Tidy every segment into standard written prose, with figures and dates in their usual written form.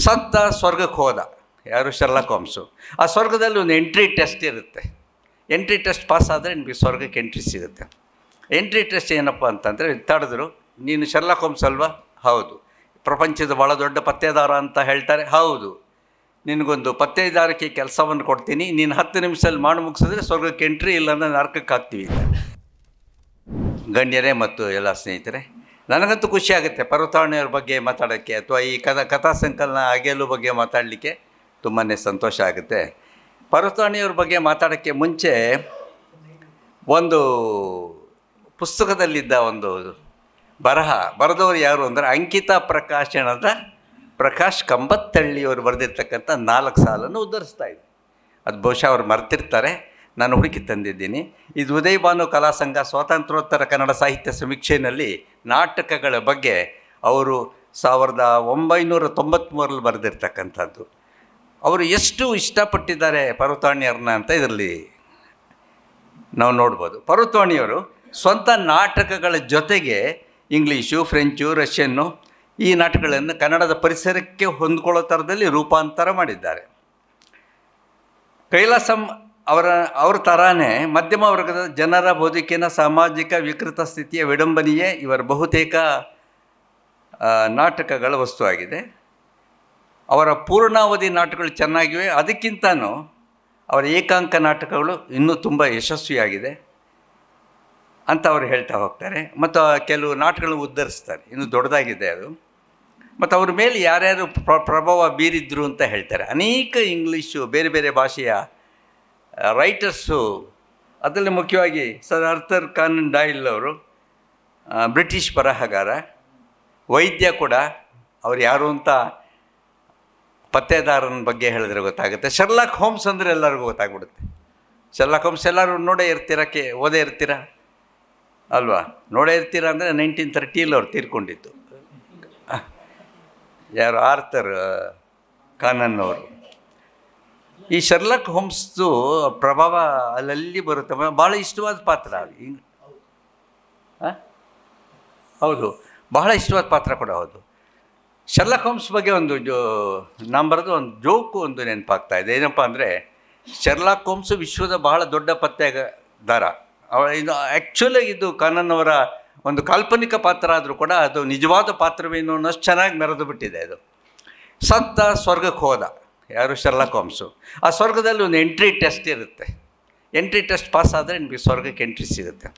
ಸತ್ತ ಸ್ವರ್ಗಕ್ಕೆ ಹೋದ ಯಾರು ಶರ್ಲಾಕ್ ಹೋಮ್ಸು. ಆ ಸ್ವರ್ಗದಲ್ಲಿ ಒಂದು ಎಂಟ್ರಿ ಟೆಸ್ಟ್ ಇರುತ್ತೆ. ಎಂಟ್ರಿ ಟೆಸ್ಟ್ ಪಾಸ್ ಆದರೆ ನಿಮಗೆ ಸ್ವರ್ಗಕ್ಕೆ ಎಂಟ್ರಿ ಸಿಗುತ್ತೆ. ಎಂಟ್ರಿ ಟೆಸ್ಟ್ ಏನಪ್ಪ ಅಂತಂದರೆ ತಡೆದ್ರು, ನೀನು ಶರ್ಲಾಕ್ ಹೋಮ್ಸ್ ಅಲ್ವಾ? ಹೌದು. ಪ್ರಪಂಚದ ಭಾಳ ದೊಡ್ಡ ಪತ್ತೇದಾರ ಅಂತ ಹೇಳ್ತಾರೆ? ಹೌದು. ನಿನಗೊಂದು ಪತ್ತೇದಾರಿಕೆ ಕೆಲಸವನ್ನು ಕೊಡ್ತೀನಿ, ನೀನು 10 ನಿಮಿಷದಲ್ಲಿ ಮಾಡಿ ಮುಗಿಸಿದ್ರೆ ಸ್ವರ್ಗಕ್ಕೆ ಎಂಟ್ರಿ, ಇಲ್ಲಾಂದರೆ ನರಕಕ್ಕೆ ಹಾಕ್ತೀವಿ ಅಂತ. ಗಣ್ಯರೇ ಮತ್ತು ಎಲ್ಲ ಸ್ನೇಹಿತರೆ, ನನಗಂತೂ ಖುಷಿಯಾಗುತ್ತೆ ಪರ್ವತಾಣಿಯವ್ರ ಬಗ್ಗೆ ಮಾತಾಡೋಕ್ಕೆ, ಅಥವಾ ಈ ಕಥಾ ಸಂಕಲನ ಅಗೆಲು ಬಗ್ಗೆ ಮಾತಾಡಲಿಕ್ಕೆ ತುಂಬಾ ಸಂತೋಷ ಆಗುತ್ತೆ. ಪರ್ವತಾಣಿಯವ್ರ ಬಗ್ಗೆ ಮಾತಾಡೋಕ್ಕೆ ಮುಂಚೆ ಒಂದು ಪುಸ್ತಕದಲ್ಲಿದ್ದ ಒಂದು ಬರೆದವರು ಯಾರು ಅಂದರೆ ಅಂಕಿತ ಪ್ರಕಾಶನದ ಪ್ರಕಾಶ್ ಕಂಬತ್ತಳ್ಳಿಯವರು ಬರೆದಿರ್ತಕ್ಕಂಥ 4 ಸಾಲನ್ನು ಉದ್ಧರಿಸ್ತಾ ಇದೆ. ಅದು ಬಹುಶಃ ಅವ್ರು ಮರ್ತಿರ್ತಾರೆ, ನಾನು ಹುಡುಕಿ ತಂದಿದ್ದೀನಿ. ಇದು ಉದಯ ಭಾನು ಕಲಾ ಸಂಘ ಸ್ವಾತಂತ್ರ್ಯೋತ್ತರ ಕನ್ನಡ ಸಾಹಿತ್ಯ ಸಮೀಕ್ಷೆಯಲ್ಲಿ ನಾಟಕಗಳ ಬಗ್ಗೆ ಅವರು 1993ರಲ್ಲಿ ಬರೆದಿರ್ತಕ್ಕಂಥದ್ದು. ಅವರು ಎಷ್ಟು ಇಷ್ಟಪಟ್ಟಿದ್ದಾರೆ ಪರ್ವತಾಣಿಯವ್ರನ್ನ ಅಂತ ಇದರಲ್ಲಿ ನಾವು ನೋಡ್ಬೋದು. ಪರ್ವತಾಣಿಯವರು ಸ್ವಂತ ನಾಟಕಗಳ ಜೊತೆಗೆ ಇಂಗ್ಲೀಷು, ಫ್ರೆಂಚು, ರಷ್ಯನ್ನು ಈ ನಾಟಕಗಳನ್ನು ಕನ್ನಡದ ಪರಿಸರಕ್ಕೆ ಹೊಂದ್ಕೊಳ್ಳೋ ಥರದಲ್ಲಿ ರೂಪಾಂತರ ಮಾಡಿದ್ದಾರೆ. ಕೈಲಾಸಂ ಅವರ ಥರಾನೇ ಮಧ್ಯಮ ವರ್ಗದ ಜನರ ಬದುಕಿನ ಸಾಮಾಜಿಕ ವಿಕೃತ ಸ್ಥಿತಿಯ ವಿಡಂಬನೆಯೇ ಇವರ ಬಹುತೇಕ ನಾಟಕಗಳ ವಸ್ತುವಾಗಿದೆ. ಅವರ ಪೂರ್ಣಾವಧಿ ನಾಟಕಗಳು ಚೆನ್ನಾಗಿವೆ, ಅದಕ್ಕಿಂತನೂ ಅವರ ಏಕಾಂಕ ನಾಟಕಗಳು ಇನ್ನೂ ತುಂಬ ಯಶಸ್ವಿಯಾಗಿದೆ ಅಂತ ಅವರು ಹೇಳ್ತಾ ಹೋಗ್ತಾರೆ. ಮತ್ತು ಕೆಲವು ನಾಟಕಗಳನ್ನು ಉದ್ಧರಿಸ್ತಾರೆ, ಇನ್ನೂ ದೊಡ್ಡದಾಗಿದೆ ಅದು. ಮತ್ತು ಅವ್ರ ಮೇಲೆ ಯಾರ್ಯಾರು ಪ್ರಭಾವ ಬೀರಿದ್ರು ಅಂತ ಹೇಳ್ತಾರೆ. ಅನೇಕ ಇಂಗ್ಲೀಷು ಬೇರೆ ಬೇರೆ ಭಾಷೆಯ ರೈಟರ್ಸು, ಅದರಲ್ಲಿ ಮುಖ್ಯವಾಗಿ ಸರ್ ಆರ್ಥರ್ ಕಾನನ್ ಡಾಯ್ಲ್ ಅವರು ಬ್ರಿಟಿಷ್ ಬರಹಗಾರ, ವೈದ್ಯ ಕೂಡ. ಅವ್ರು ಯಾರು ಅಂತ ಪತ್ತೇದಾರನ ಬಗ್ಗೆ ಹೇಳಿದ್ರೆ ಗೊತ್ತಾಗುತ್ತೆ. ಶರ್ಲಾಕ್ ಹೋಮ್ಸ್ ಅಂದರೆ ಎಲ್ಲರಿಗೂ ಗೊತ್ತಾಗ್ಬಿಡುತ್ತೆ. ಶರ್ಲಾಕ್ ಹೋಮ್ಸ್ ಎಲ್ಲರೂ ಓದೇ ಇರ್ತೀರ ಅಲ್ವಾ? ನೋಡೇ ಇರ್ತೀರ ಅಂದರೆ 1930 ಅವ್ರು ತೀರ್ಕೊಂಡಿದ್ದು. ಯಾರು? ಆರ್ಥರ್ ಕಾನನ್ ಅವರು. ಈ ಶರ್ಲಾಕ್ ಹೋಮ್ಸ್ದು ಪ್ರಭಾವ ಅಲ್ಲಲ್ಲಿ ಬರುತ್ತೆ. ಭಾಳ ಇಷ್ಟವಾದ ಪಾತ್ರ. ಹೌದು, ಬಹಳ ಇಷ್ಟವಾದ ಪಾತ್ರ ಕೂಡ ಹೌದು. ಶರ್ಲಾಕ್ ಹೋಮ್ಸ್ ಬಗ್ಗೆ ಒಂದು ನಂಬರ್ದು ಒಂದು ಜೋಕು ಒಂದು ನೆನಪಾಗ್ತಾ ಇದೆ. ಏನಪ್ಪ ಅಂದರೆ, ಶರ್ಲಾಕ್ ಹೋಮ್ಸು ವಿಶ್ವದ ಬಹಳ ದೊಡ್ಡ ಪತ್ತೆದಾರ. ಇದು ಆ್ಯಕ್ಚುಲಾಗಿ ಇದು ಕಾನನ್ ಅವರ ಒಂದು ಕಾಲ್ಪನಿಕ ಪಾತ್ರ ಆದರೂ ಕೂಡ ಅದು ನಿಜವಾದ ಪಾತ್ರವೇನು ಅನ್ನೋಷ್ಟು ಚೆನ್ನಾಗಿ ಮೆರೆದು ಬಿಟ್ಟಿದೆ. ಅದು ಸತ್ತ ಸ್ವರ್ಗಕ್ಕೆ ಹೋದ ಯಾರು? Sherlock homes. ಆ ಸ್ವರ್ಗದಲ್ಲಿ ಒಂದು ಎಂಟ್ರಿ ಟೆಸ್ಟ್ ಇರುತ್ತೆ. ಎಂಟ್ರಿ ಟೆಸ್ಟ್ ಪಾಸ್ ಆದರೆ ನಿಮಗೆ ಸ್ವರ್ಗಕ್ಕೆ ಎಂಟ್ರಿ ಸಿಗುತ್ತೆ.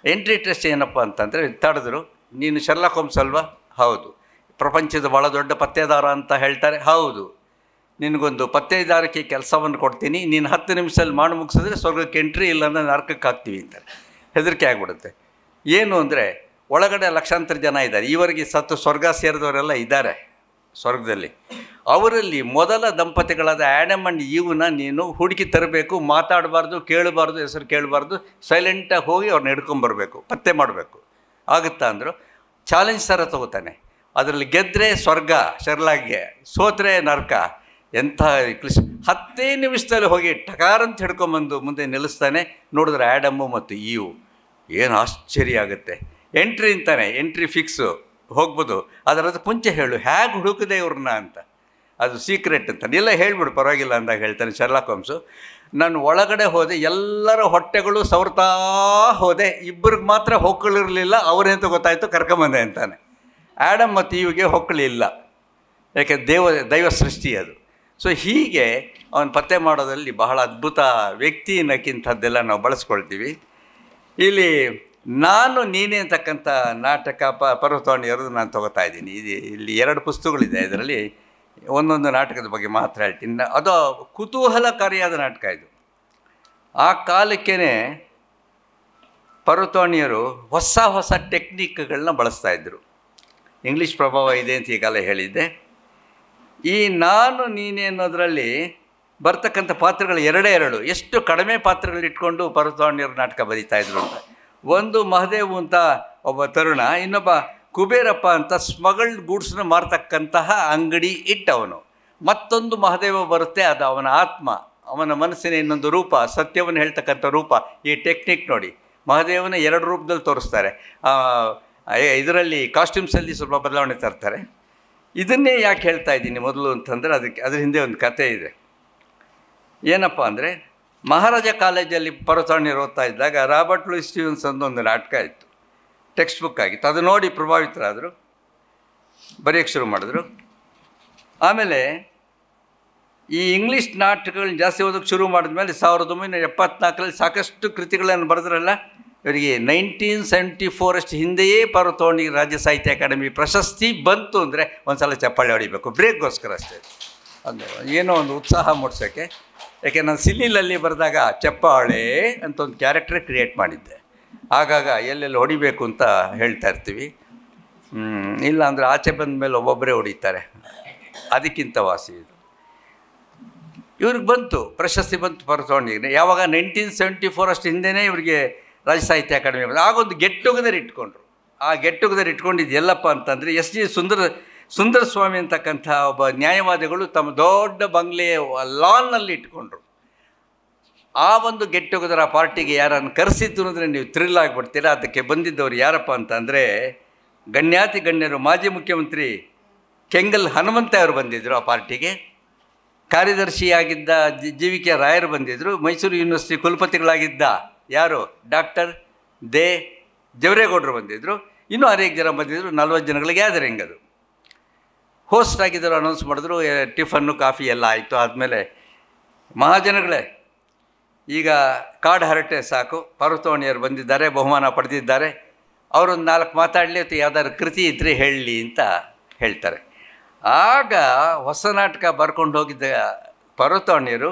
ಎಂಟ್ರಿ ಟೆಸ್ಟ್ ಏನಪ್ಪ ಅಂತಂದರೆ ತಡೆದ್ರು, ನೀನು ಶರ್ಲಾಕ್ ಹೋಮ್ಸ್ ಅಲ್ವಾ? ಹೌದು. ಪ್ರಪಂಚದ ಭಾಳ ದೊಡ್ಡ ಪತ್ತೇದಾರ ಅಂತ ಹೇಳ್ತಾರೆ? ಹೌದು. ನಿನಗೊಂದು ಪತ್ತೇದಾರಿಕೆ ಕೆಲಸವನ್ನು ಕೊಡ್ತೀನಿ, ನೀನು 10 ನಿಮಿಷದಲ್ಲಿ ಮಾಡಿ ಮುಗಿಸಿದ್ರೆ ಸ್ವರ್ಗಕ್ಕೆ ಎಂಟ್ರಿ, ಇಲ್ಲಾಂದರೆ ನರಕಕ್ಕೆ ಹಾಕ್ತೀವಿ ಅಂತಾರೆ. ಹೆದರಿಕೆ ಆಗಿಬಿಡುತ್ತೆ. ಏನು ಅಂದರೆ, ಒಳಗಡೆ ಲಕ್ಷಾಂತರ ಜನ ಇದ್ದಾರೆ. ಈವರೆಗೆ ಸತ್ತು ಸ್ವರ್ಗ ಸೇರಿದವರೆಲ್ಲ ಇದ್ದಾರೆ ಸ್ವರ್ಗದಲ್ಲಿ. ಅವರಲ್ಲಿ ಮೊದಲ ದಂಪತಿಗಳಾದ ಆ್ಯಡಮ್ ಆ್ಯಂಡ್ ಈವ್ನ ನೀನು ಹುಡುಕಿ ತರಬೇಕು. ಮಾತಾಡಬಾರ್ದು, ಕೇಳಬಾರ್ದು, ಹೆಸರು ಕೇಳಬಾರ್ದು, ಸೈಲೆಂಟಾಗಿ ಹೋಗಿ ಅವ್ರನ್ನ ಹಿಡ್ಕೊಂಬರ್ಬೇಕು, ಪತ್ತೆ ಮಾಡಬೇಕು. ಆಗುತ್ತಾ ಅಂದರು. ಚಾಲೆಂಜ್ ಥರ ತಗೋತಾನೆ. ಅದರಲ್ಲಿ ಗೆದ್ದರೆ ಸ್ವರ್ಗ ಶರ್ಲಾಕ್ಗೆ, ಸೋತ್ರೆ ನರಕ. ಎಂಥ 10 ನಿಮಿಷದಲ್ಲಿ ಹೋಗಿ ಟಕಾರಂತ ಹಿಡ್ಕೊಂಬಂದು ಮುಂದೆ ನಿಲ್ಲಿಸ್ತಾನೆ. ನೋಡಿದ್ರೆ ಆ್ಯಡಮ್ಮು ಮತ್ತು ಈವು. ಏನು ಆಶ್ಚರ್ಯ ಆಗುತ್ತೆ. ಎಂಟ್ರಿ ಅಂತಾನೆ, ಎಂಟ್ರಿ ಫಿಕ್ಸು, ಹೋಗ್ಬೋದು. ಅದರದ್ದು ಮುಂಚೆ ಹೇಳು, ಹೇಗೆ ಹುಡುಕಿದೆ ಇವ್ರನ್ನ ಅಂತ. ಅದು ಸೀಕ್ರೆಟ್ ಅಂತ ಎಲ್ಲ ಹೇಳ್ಬಿಡು, ಪರವಾಗಿಲ್ಲ ಅಂದಾಗ ಹೇಳ್ತಾನೆ ಶರ್ಲಾಕ್ ಹೋಮ್ಸು. ನಾನು ಒಳಗಡೆ ಹೋದೆ, ಎಲ್ಲರ ಹೊಟ್ಟೆಗಳು ಸವರ್ತಾ ಹೋದೆ, ಇಬ್ಬರಿಗೆ ಮಾತ್ರ ಹೊಕ್ಕಳಿರಲಿಲ್ಲ. ಅವರೇಂತ ಗೊತ್ತಾಯಿತು, ಕರ್ಕೊಂಬಂದೆ ಅಂತಾನೆ. ಆ್ಯಡಮ್ ಮತ್ತು ಈವಿಗೆ ಹೊಕ್ಕಳಿಲ್ಲ, ಯಾಕೆ ದೈವ ಸೃಷ್ಟಿ ಅದು. ಸೊ ಹೀಗೆ ಅವನು ಪತ್ತೆ ಮಾಡೋದ್ರಲ್ಲಿ ಬಹಳ ಅದ್ಭುತ ವ್ಯಕ್ತಿ ಅನ್ನೋಕ್ಕಿಂಥದ್ದೆಲ್ಲ ನಾವು ಬಳಸ್ಕೊಳ್ತೀವಿ. ಇಲ್ಲಿ ನಾನು ನೀನೇ ಅಂತಕ್ಕಂಥ ನಾಟಕ ಪರ್ವತಾಣಿಯವ್ರದ್ದು ನಾನು ತೊಗೋತಾ ಇದ್ದೀನಿ. ಇಲ್ಲಿ 2 ಪುಸ್ತಕಗಳಿದೆ. ಇದರಲ್ಲಿ ಒಂದೊಂದು ನಾಟಕದ ಬಗ್ಗೆ ಮಾತ್ರ ಹೇಳ್ತೀನಿ. ಅದು ಕುತೂಹಲಕಾರಿಯಾದ ನಾಟಕ ಇದು. ಆ ಕಾಲಕ್ಕೇ ಪರ್ವತಾಣಿಯರು ಹೊಸ ಹೊಸ ಟೆಕ್ನಿಕ್ಗಳನ್ನ ಬಳಸ್ತಾಯಿದ್ರು. ಇಂಗ್ಲೀಷ್ ಪ್ರಭಾವ ಇದೆ ಅಂತ ಈಗಾಗಲೇ ಹೇಳಿದ್ದೆ. ಈ ನಾನು ನೀನೇ ಅನ್ನೋದರಲ್ಲಿ ಬರ್ತಕ್ಕಂಥ ಪಾತ್ರಗಳು 2 ಎಷ್ಟು ಕಡಿಮೆ ಪಾತ್ರಗಳಿಟ್ಕೊಂಡು ಪರ್ವತಾಣಿಯವರು ನಾಟಕ ಬರೀತಾಯಿದ್ರು ಅಂತ. ಒಂದು ಮಹದೇವ್ ಅಂತ ಒಬ್ಬ ತರುಣ, ಇನ್ನೊಬ್ಬ ಕುಬೇರಪ್ಪ ಅಂತ ಸ್ಮಗಲ್ಡ್ ಗೂಡ್ಸ್ನ ಮಾರ್ತಕ್ಕಂತಹ ಅಂಗಡಿ ಇಟ್ಟವನು. ಮತ್ತೊಂದು ಮಹದೇವ ಬರುತ್ತೆ, ಅದು ಅವನ ಆತ್ಮ, ಅವನ ಮನಸ್ಸಿನ ಇನ್ನೊಂದು ರೂಪ, ಸತ್ಯವನ್ನು ಹೇಳ್ತಕ್ಕಂಥ ರೂಪ. ಈ ಟೆಕ್ನಿಕ್ ನೋಡಿ, ಮಹದೇವನ 2 ರೂಪದಲ್ಲಿ ತೋರಿಸ್ತಾರೆ. ಇದರಲ್ಲಿ ಕಾಸ್ಟ್ಯೂಮ್ಸಲ್ಲಿ ಸ್ವಲ್ಪ ಬದಲಾವಣೆ ತರ್ತಾರೆ. ಇದನ್ನೇ ಯಾಕೆ ಹೇಳ್ತಾ ಇದ್ದೀನಿ ಮೊದಲು ಅಂತಂದರೆ ಅದ್ರ ಹಿಂದೆ ಒಂದು ಕತೆ ಇದೆ. ಏನಪ್ಪ ಅಂದರೆ, ಮಹಾರಾಜ ಕಾಲೇಜಲ್ಲಿ ಪರ್ವತಾರಣ್ಯರು ಓದ್ತಾ ಇದ್ದಾಗ ರಾಬರ್ಟ್ ಲೂಯಿಸ್ ಸ್ಟೀವನ್ಸ್ ಅಂತ ಒಂದು ನಾಟಕ ಇತ್ತು, ಟೆಕ್ಸ್ಟ್ ಬುಕ್ ಆಗಿತ್ತು. ಅದು ನೋಡಿ ಪ್ರಭಾವಿತರಾದರು, ಬರೆಯೋಕ್ಕೆ ಶುರು ಮಾಡಿದ್ರು. ಆಮೇಲೆ ಈ ಇಂಗ್ಲೀಷ್ ನಾಟಕಗಳನ್ನ ಜಾಸ್ತಿ ಓದೋಕ್ಕೆ ಶುರು ಮಾಡಿದ್ಮೇಲೆ 1974 ಸಾಕಷ್ಟು ಕೃತಿಗಳನ್ನು ಬರೆದ್ರಲ್ಲ, ಇವರಿಗೆ 1974 ಹಿಂದೆಯೇ ಪರ್ವತಾರಣ್ಯ ರಾಜ್ಯ ಸಾಹಿತ್ಯ ಅಕಾಡೆಮಿ ಪ್ರಶಸ್ತಿ ಬಂತು ಅಂದರೆ ಒಂದು ಸಲ ಚಪ್ಪಾಳೆ ಹೊಡಿಬೇಕು, ಬ್ರೇಕ್ಗೋಸ್ಕರ ಅಷ್ಟೇ. ಅದು ಏನೋ ಒಂದು ಉತ್ಸಾಹ ಮೂಡಿಸೋಕ್ಕೆ. ಯಾಕೆ ನಾನು ಸಿಲ್ಲಿಲಲ್ಲಿ ಬರೆದಾಗ ಚಪ್ಪಾಳೆ ಅಂತ ಒಂದು ಕ್ಯಾರೆಕ್ಟರ್ ಕ್ರಿಯೇಟ್ ಮಾಡಿದ್ದೆ. ಆಗಾಗ ಎಲ್ಲೆಲ್ಲಿ ಹೊಡಿಬೇಕು ಅಂತ ಹೇಳ್ತಾ ಇರ್ತೀವಿ. ಇಲ್ಲ ಅಂದರೆ ಆಚೆ ಬಂದ ಮೇಲೆ ಒಬ್ಬೊಬ್ಬರೇ ಹೊಡಿತಾರೆ, ಅದಕ್ಕಿಂತ ವಾಸಿ ಇದು. ಇವ್ರಿಗೆ ಬಂತು, ಪ್ರಶಸ್ತಿ ಬಂತು ಪರ್ವತಾರಣ್ಯಗೆ. ಯಾವಾಗ 1974 ಹಿಂದೆಯೇ ಇವರಿಗೆ ರಾಜ್ಯ ಸಾಹಿತ್ಯ ಅಕಾಡೆಮಿ ಬಂದು ಆಗೊಂದು ಗೆಟ್ ಟುಗೆದರ್ ಇಟ್ಕೊಂಡ್ರು. ಆ ಗೆಟ್ ಟುಗೆದರ್ ಇಟ್ಕೊಂಡಿದ್ದು ಎಲ್ಲಪ್ಪ ಅಂತಂದರೆ ಎಸ್ ಜಿ ಸುಂದರ ಸ್ವಾಮಿ ಅಂತಕ್ಕಂಥ ಒಬ್ಬ ನ್ಯಾಯವಾದಿಗಳು ತಮ್ಮ ದೊಡ್ಡ ಬಂಗ್ಲೆಯ ಲಾನ್ನಲ್ಲಿ ಇಟ್ಕೊಂಡ್ರು. ಆ ಒಂದು ಗೆಟ್ ಟುಗೆದರ್ ಆ ಪಾರ್ಟಿಗೆ ಯಾರನ್ನು ಕರೆಸಿದ್ದು ಅಂದರೆ ನೀವು ಥ್ರಿಲ್ ಆಗಿಬಿಡ್ತೀರ. ಅದಕ್ಕೆ ಬಂದಿದ್ದವರು ಯಾರಪ್ಪ ಅಂತಂದರೆ ಗಣ್ಯಾತಿ ಗಣ್ಯರು. ಮಾಜಿ ಮುಖ್ಯಮಂತ್ರಿ ಕೆಂಗಲ್ ಹನುಮಂತ ಅವರು ಬಂದಿದ್ದರು ಆ ಪಾರ್ಟಿಗೆ. ಕಾರ್ಯದರ್ಶಿಯಾಗಿದ್ದ ಜಿ ವಿ ಕೆ ರಾಯರು ಬಂದಿದ್ದರು. ಮೈಸೂರು ಯೂನಿವರ್ಸಿಟಿ ಕುಲಪತಿಗಳಾಗಿದ್ದ ಯಾರು ಡಾಕ್ಟರ್ ಜವರೇಗೌಡರು ಬಂದಿದ್ದರು. ಇನ್ನೂ ಅನೇಕ ಜನ ಬಂದಿದ್ದರು. 40 ಜನಗಳ ಗ್ಯಾದರಿಂಗ್. ಅದು ಹೋಸ್ಟ್ ಆಗಿದ್ದರು, ಅನೌನ್ಸ್ ಮಾಡಿದ್ರು. ಟಿಫನ್ನು ಕಾಫಿ ಎಲ್ಲ ಆಯಿತು. ಆದಮೇಲೆ ಮಹಾಜನಗಳೇ, ಈಗ ಕಾಡು ಹರಟೆ ಸಾಕು, ಪರ್ವತಾರಣ್ಯರು ಬಂದಿದ್ದಾರೆ, ಬಹುಮಾನ ಪಡೆದಿದ್ದಾರೆ, ಅವರೊಂದು 4 ಮಾತಾಡಲಿ ಅಥವಾ ಯಾವ್ದಾದ್ರು ಕೃತಿ ಇದ್ದರೆ ಹೇಳಲಿ ಅಂತ ಹೇಳ್ತಾರೆ. ಆಗ ಹೊಸ ನಾಟಕ ಬರ್ಕೊಂಡು ಹೋಗಿದ್ದ ಪರ್ವತಾರಣ್ಯರು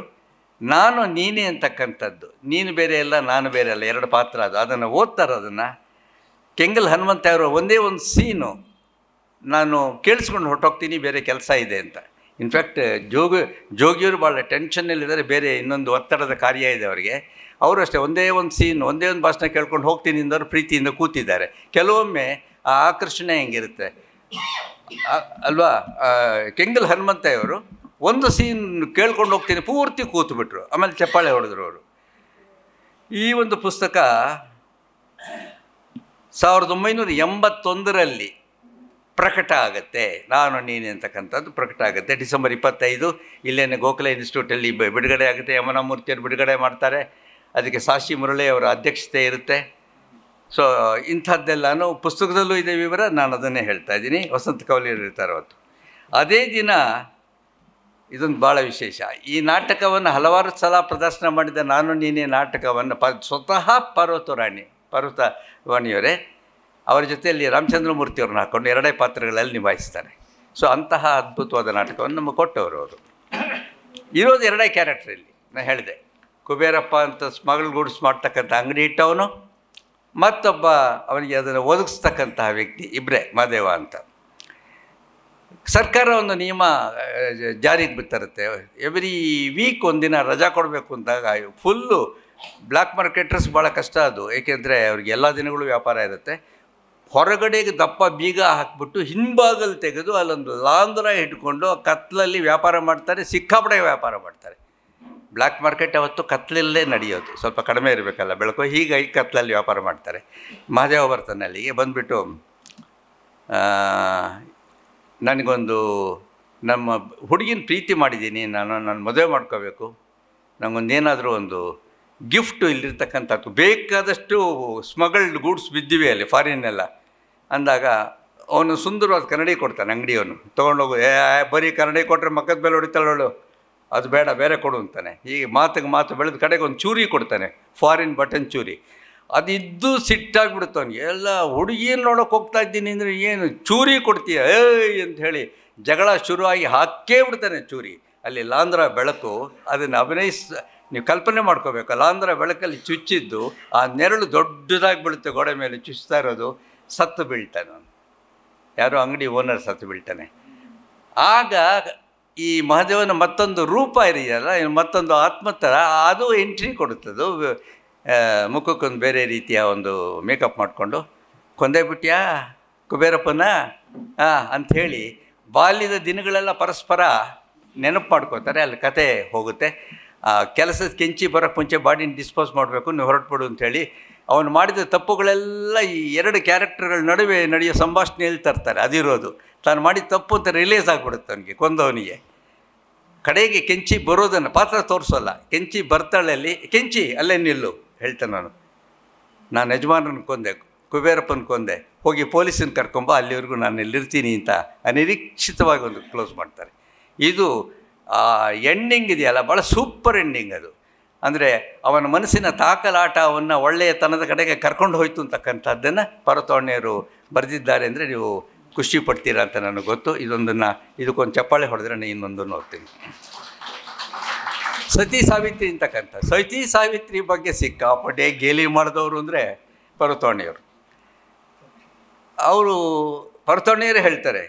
ನಾನು ನೀನೇ ಅಂತಕ್ಕಂಥದ್ದು, ನೀನು ಬೇರೆ ಅಲ್ಲ ನಾನು ಬೇರೆ ಅಲ್ಲ, 2 ಪಾತ್ರ. ಅದನ್ನು ಓದ್ತಾರೆ. ಅದನ್ನು ಕೆಂಗಲ್ ಹನುಮಂತ ಅವರು ಒಂದೇ ಒಂದು ಸೀನು ನಾನು ಕೇಳಿಸ್ಕೊಂಡು ಹೊರಟೋಗ್ತೀನಿ, ಬೇರೆ ಕೆಲಸ ಇದೆ ಅಂತ. ಇನ್ಫ್ಯಾಕ್ಟ್ ಜೋಗಿಯವರು ಭಾಳ ಟೆನ್ಷನ್ನಲ್ಲಿದ್ದಾರೆ, ಬೇರೆ ಇನ್ನೊಂದು ಒತ್ತಡದ ಕಾರ್ಯ ಇದೆ ಅವರಿಗೆ. ಅವರು ಅಷ್ಟೇ ಒಂದೇ ಒಂದು ಸೀನ್, ಒಂದೇ ಒಂದು ಭಾಷಣ ಕೇಳ್ಕೊಂಡು ಹೋಗ್ತೀನಿ ಅಂದವರು ಪ್ರೀತಿಯಿಂದ ಕೂತಿದ್ದಾರೆ. ಕೆಲವೊಮ್ಮೆ ಆ ಆಕರ್ಷಣೆ ಹೆಂಗಿರುತ್ತೆ ಅಲ್ವಾ. ಕೆಂಗಲ್ ಹನುಮಂತಯ್ಯವರು ಒಂದು ಸೀನ್ ಕೇಳ್ಕೊಂಡು ಹೋಗ್ತೀನಿ ಪೂರ್ತಿ ಕೂತ್ಬಿಟ್ರು, ಆಮೇಲೆ ಚಪ್ಪಾಳೆ ಹೊಡೆದ್ರು ಅವರು. ಈ ಒಂದು ಪುಸ್ತಕ 1981 ಪ್ರಕಟ ಆಗುತ್ತೆ. ನಾನು ನೀನೆ ಅಂತಕ್ಕಂಥದ್ದು ಪ್ರಕಟ ಆಗುತ್ತೆ. ಡಿಸೆಂಬರ್ 25 ಇಲ್ಲೇನೆ ಗೋಖಲೆ ಇನ್ಸ್ಟಿಟ್ಯೂಟಲ್ಲಿ ಬಿಡುಗಡೆ ಆಗುತ್ತೆ. ಯಮನಮೂರ್ತಿಯವರು ಬಿಡುಗಡೆ ಮಾಡ್ತಾರೆ. ಅದಕ್ಕೆ ಸಾಶಿ ಮುರಳಿ ಅವರ ಅಧ್ಯಕ್ಷತೆ ಇರುತ್ತೆ. ಸೊ ಇಂಥದ್ದೆಲ್ಲನೂ ಪುಸ್ತಕದಲ್ಲೂ ಇದೆ ವಿವರ. ನಾನು ಅದನ್ನೇ ಹೇಳ್ತಾ ಇದ್ದೀನಿ. ವಸಂತ ಕವಲಿಯರು ಇರ್ತಾರೆ ಅವತ್ತು. ಅದೇ ದಿನ ಇದೊಂದು ಭಾಳ ವಿಶೇಷ. ಈ ನಾಟಕವನ್ನು ಹಲವಾರು ಸಲ ಪ್ರದರ್ಶನ ಮಾಡಿದ ನಾನು ನೀನೇ ನಾಟಕವನ್ನು ಸ್ವತಃ ಪರ್ವತವಾಣಿಯವರೇ ಅವರ ಜೊತೆಯಲ್ಲಿ ರಾಮಚಂದ್ರ ಮೂರ್ತಿಯವ್ರನ್ನ ಹಾಕ್ಕೊಂಡು 2 ಪಾತ್ರಗಳಲ್ಲಿ ನಿಭಾಯಿಸ್ತಾರೆ. ಸೊ ಅಂತಹ ಅದ್ಭುತವಾದ ನಾಟಕವನ್ನು ನಮಗೆ ಕೊಟ್ಟವರು ಅವರು. ಇರೋದು 2 ಕ್ಯಾರೆಕ್ಟ್ರಲ್ಲಿ. ನಾನು ಹೇಳಿದೆ, ಕುಬೇರಪ್ಪ ಅಂತ ಸ್ಮಗಲ್ ಗೂಡ್ಸ್ ಮಾಡ್ತಕ್ಕಂಥ ಅಂಗಡಿ ಇಟ್ಟವನು, ಮತ್ತೊಬ್ಬ ಅವನಿಗೆ ಅದನ್ನು ಒದಗಿಸ್ತಕ್ಕಂತಹ ವ್ಯಕ್ತಿ. ಇಬ್ಬರೇ, ಮಹದೇವ ಅಂತ. ಸರ್ಕಾರ ಒಂದು ನಿಯಮ ಜಾರಿಗೆ ತರುತ್ತೆ. ಎವ್ರಿ ವೀಕ್ ಒಂದಿನ ರಜಾ ಕೊಡಬೇಕು ಅಂದಾಗ ಫುಲ್ಲು ಬ್ಲ್ಯಾಕ್ ಮಾರ್ಕೆಟರ್ಸ್ ಭಾಳ ಕಷ್ಟ ಅದು. ಏಕೆಂದರೆ ಅವ್ರಿಗೆ ಎಲ್ಲ ದಿನಗಳು ವ್ಯಾಪಾರ ಇರುತ್ತೆ. ಹೊರಗಡೆಗೆ ದಪ್ಪ ಬೀಗ ಹಾಕಿಬಿಟ್ಟು ಹಿಂಭಾಗಲ್ಲಿ ತೆಗೆದು ಅಲ್ಲೊಂದು ಲಾಂದ್ರ ಇಟ್ಕೊಂಡು ಕತ್ಲಲ್ಲಿ ವ್ಯಾಪಾರ ಮಾಡ್ತಾರೆ. ಸಿಕ್ಕಾಪಡೆ ವ್ಯಾಪಾರ ಮಾಡ್ತಾರೆ. ಬ್ಲ್ಯಾಕ್ ಮಾರ್ಕೆಟ್ ಅವತ್ತು ಕತ್ಲಲ್ಲೇ ನಡೆಯೋದು, ಸ್ವಲ್ಪ ಕಡಿಮೆ ಇರಬೇಕಲ್ಲ ಬೆಳಕು. ಹೀಗಾಗಿ ಕತ್ಲಲ್ಲಿ ವ್ಯಾಪಾರ ಮಾಡ್ತಾರೆ. ಮಹದೇವ ಬರ್ತಾನೆ ಅಲ್ಲಿಗೆ ಬಂದುಬಿಟ್ಟು, ನನಗೊಂದು ನಮ್ಮ ಹುಡುಗಿನ ಪ್ರೀತಿ ಮಾಡಿದ್ದೀನಿ, ನಾನು ಮದುವೆ ಮಾಡ್ಕೋಬೇಕು, ನನಗೊಂದೇನಾದರೂ ಒಂದು ಗಿಫ್ಟು ಇಲ್ಲಿರ್ತಕ್ಕಂಥದ್ದು ಬೇಕಾದಷ್ಟು ಸ್ಮಗಲ್ಡ್ ಗೂಡ್ಸ್ ಬಿದ್ದಿವೆ ಅಲ್ಲಿ ಫಾರಿನ್ನೆಲ್ಲ ಅಂದಾಗ ಅವನು ಸುಂದರವಾದ ಕನ್ನಡಿ ಕೊಡ್ತಾನೆ ಅಂಗಡಿಯವನು. ತೊಗೊಂಡೋಗು, ಬರೀ ಕನ್ನಡಿ ಕೊಟ್ಟರೆ ಮಕ್ಕದ ಮೇಲೆ ಹೊಡಿತಾಳೋಳು, ಅದು ಬೇಡ ಬೇರೆ ಕೊಡು ಅಂತಾನೆ. ಹೀಗೆ ಮಾತಿಗೆ ಮಾತು ಬೆಳೆದ ಕಡೆಗೆ ಒಂದು ಚೂರಿ ಕೊಡ್ತಾನೆ, ಫಾರಿನ್ ಬಟನ್ ಚೂರಿ. ಅದಿದ್ದು ಸಿಟ್ಟಾಗ್ಬಿಡುತ್ತೆ ಅವನಿಗೆ. ಎಲ್ಲ ಹುಡುಗಿಯನ್ನು ನೋಡೋಕೆ ಹೋಗ್ತಾ ಇದ್ದೀನಿ ಅಂದರೆ ಏನು ಚೂರಿ ಕೊಡ್ತೀಯ ಏಯ್ ಅಂತ ಹೇಳಿ ಜಗಳ ಶುರುವಾಗಿ ಹಾಕೇ ಬಿಡ್ತಾನೆ ಚೂರಿ. ಅಲ್ಲಿ ಲಾಂಧ್ರ ಬೆಳಕು ಅದನ್ನು ನೀವು ಕಲ್ಪನೆ ಮಾಡ್ಕೋಬೇಕು. ಲಾಂಧ್ರ ಬೆಳಕಲ್ಲಿ ಚುಚ್ಚಿದ್ದು ಆ ನೆರಳು ದೊಡ್ಡದಾಗಿ ಬೀಳುತ್ತೆ ಗೋಡೆ ಮೇಲೆ ಚುಚ್ತಾ ಇರೋದು. ಸತ್ತು ಬೀಳ್ತಾನೆ ಅವನು, ಯಾರೋ ಅಂಗಡಿ ಓನರ್ ಸತ್ತು ಬೀಳ್ತಾನೆ. ಆಗ ಈ ಮಹದೇವನ ಮತ್ತೊಂದು ರೂಪ ಇದೆಯಲ್ಲ, ಮತ್ತೊಂದು ಆತ್ಮತರ, ಅದು ಎಂಟ್ರಿ ಕೊಡುತ್ತದು. ಮುಖಕ್ಕೊಂದು ಬೇರೆ ರೀತಿಯ ಒಂದು ಮೇಕಪ್ ಮಾಡಿಕೊಂಡು, ಕೊಂದೇ ಬಿಟ್ಯಾ ಕುಬೇರಪ್ಪನ ಅಂಥೇಳಿ ಬಾಲ್ಯದ ದಿನಗಳೆಲ್ಲ ಪರಸ್ಪರ ನೆನಪು ಮಾಡ್ಕೋತಾರೆ. ಅಲ್ಲಿ ಕತೆ ಹೋಗುತ್ತೆ. ಕೆಲಸದ ಕೆಂಚಿ ಬರೋಕ್ಕೆ ಮುಂಚೆ ಬಾಡಿನ ಡಿಸ್ಪೋಸ್ ಮಾಡಬೇಕು, ನೀವು ಹೊರಟ್ಬಿಡು ಅಂಥೇಳಿ ಅವನು ಮಾಡಿದ ತಪ್ಪುಗಳೆಲ್ಲ ಈ 2 ಕ್ಯಾರೆಕ್ಟರ್ಗಳ ನಡುವೆ ನಡೆಯೋ ಸಂಭಾಷಣೆಯಲ್ಲಿ ತರ್ತಾರೆ. ಅದಿರೋದು ತಾನು ಮಾಡಿದ ತಪ್ಪು ಅಂತ ರಿಲೀಸ್ ಆಗಿಬಿಡುತ್ತೆ ಅವನಿಗೆ, ಕೊಂದವನಿಗೆ. ಕಡೆಗೆ ಕೆಂಚಿ ಬರೋದನ್ನು ಪಾತ್ರ ತೋರಿಸೋಲ್ಲ. ಕೆಂಚಿ ಬರ್ತಾಳಲ್ಲಿ, ಕೆಂಚಿ ಅಲ್ಲೇ ನಿಲ್ಲು ಹೇಳ್ತಾನೆ, ನಾನು ಯಜಮಾನನ ಕೊಂದೆ, ಕುಬೇರಪ್ಪನ ಕೊಂದೆ, ಹೋಗಿ ಪೊಲೀಸನ್ನು ಕರ್ಕೊಂಬ, ಅಲ್ಲಿವರೆಗೂ ನಾನು ಇಲ್ಲಿರ್ತೀನಿ ಅಂತ ಅನಿರೀಕ್ಷಿತವಾಗಿ ಒಂದು ಕ್ಲೋಸ್ ಮಾಡ್ತಾರೆ. ಇದು ಎಂಡಿಂಗ್ ಇದೆಯಲ್ಲ, ಭಾಳ ಸೂಪರ್ ಎಂಡಿಂಗ್ ಅದು. ಅಂದರೆ ಅವನ ಮನಸ್ಸಿನ ತಾಕಲಾಟವನ್ನು ಒಳ್ಳೆಯತನದ ಕಡೆಗೆ ಕರ್ಕೊಂಡು ಹೋಯ್ತು ಅಂತಕ್ಕಂಥದ್ದನ್ನು ಪರತೋಣಿಯರು ಬರೆದಿದ್ದಾರೆ. ಅಂದರೆ ನೀವು ಖುಷಿ ಪಡ್ತೀರಾ ಅಂತ ನನಗೆ ಗೊತ್ತು. ಇದಕ್ಕೊಂದು ಚಪ್ಪಾಳೆ ಹೊಡೆದ್ರೆ ನಾನು ಇನ್ನೊಂದನ್ನು ಓದ್ತೀನಿ. ಸತಿ ಸಾವಿತ್ರಿ ಅಂತಕ್ಕಂಥ, ಸತಿ ಸಾವಿತ್ರಿ ಬಗ್ಗೆ ಸಿಕ್ಕಾಪಟ್ಟೆ ಗೇಲಿ ಮಾಡಿದವರು ಅಂದರೆ ಪರತೋಣಿಯವರು. ಅವರು ಪರತೋಣಿಯರು ಹೇಳ್ತಾರೆ,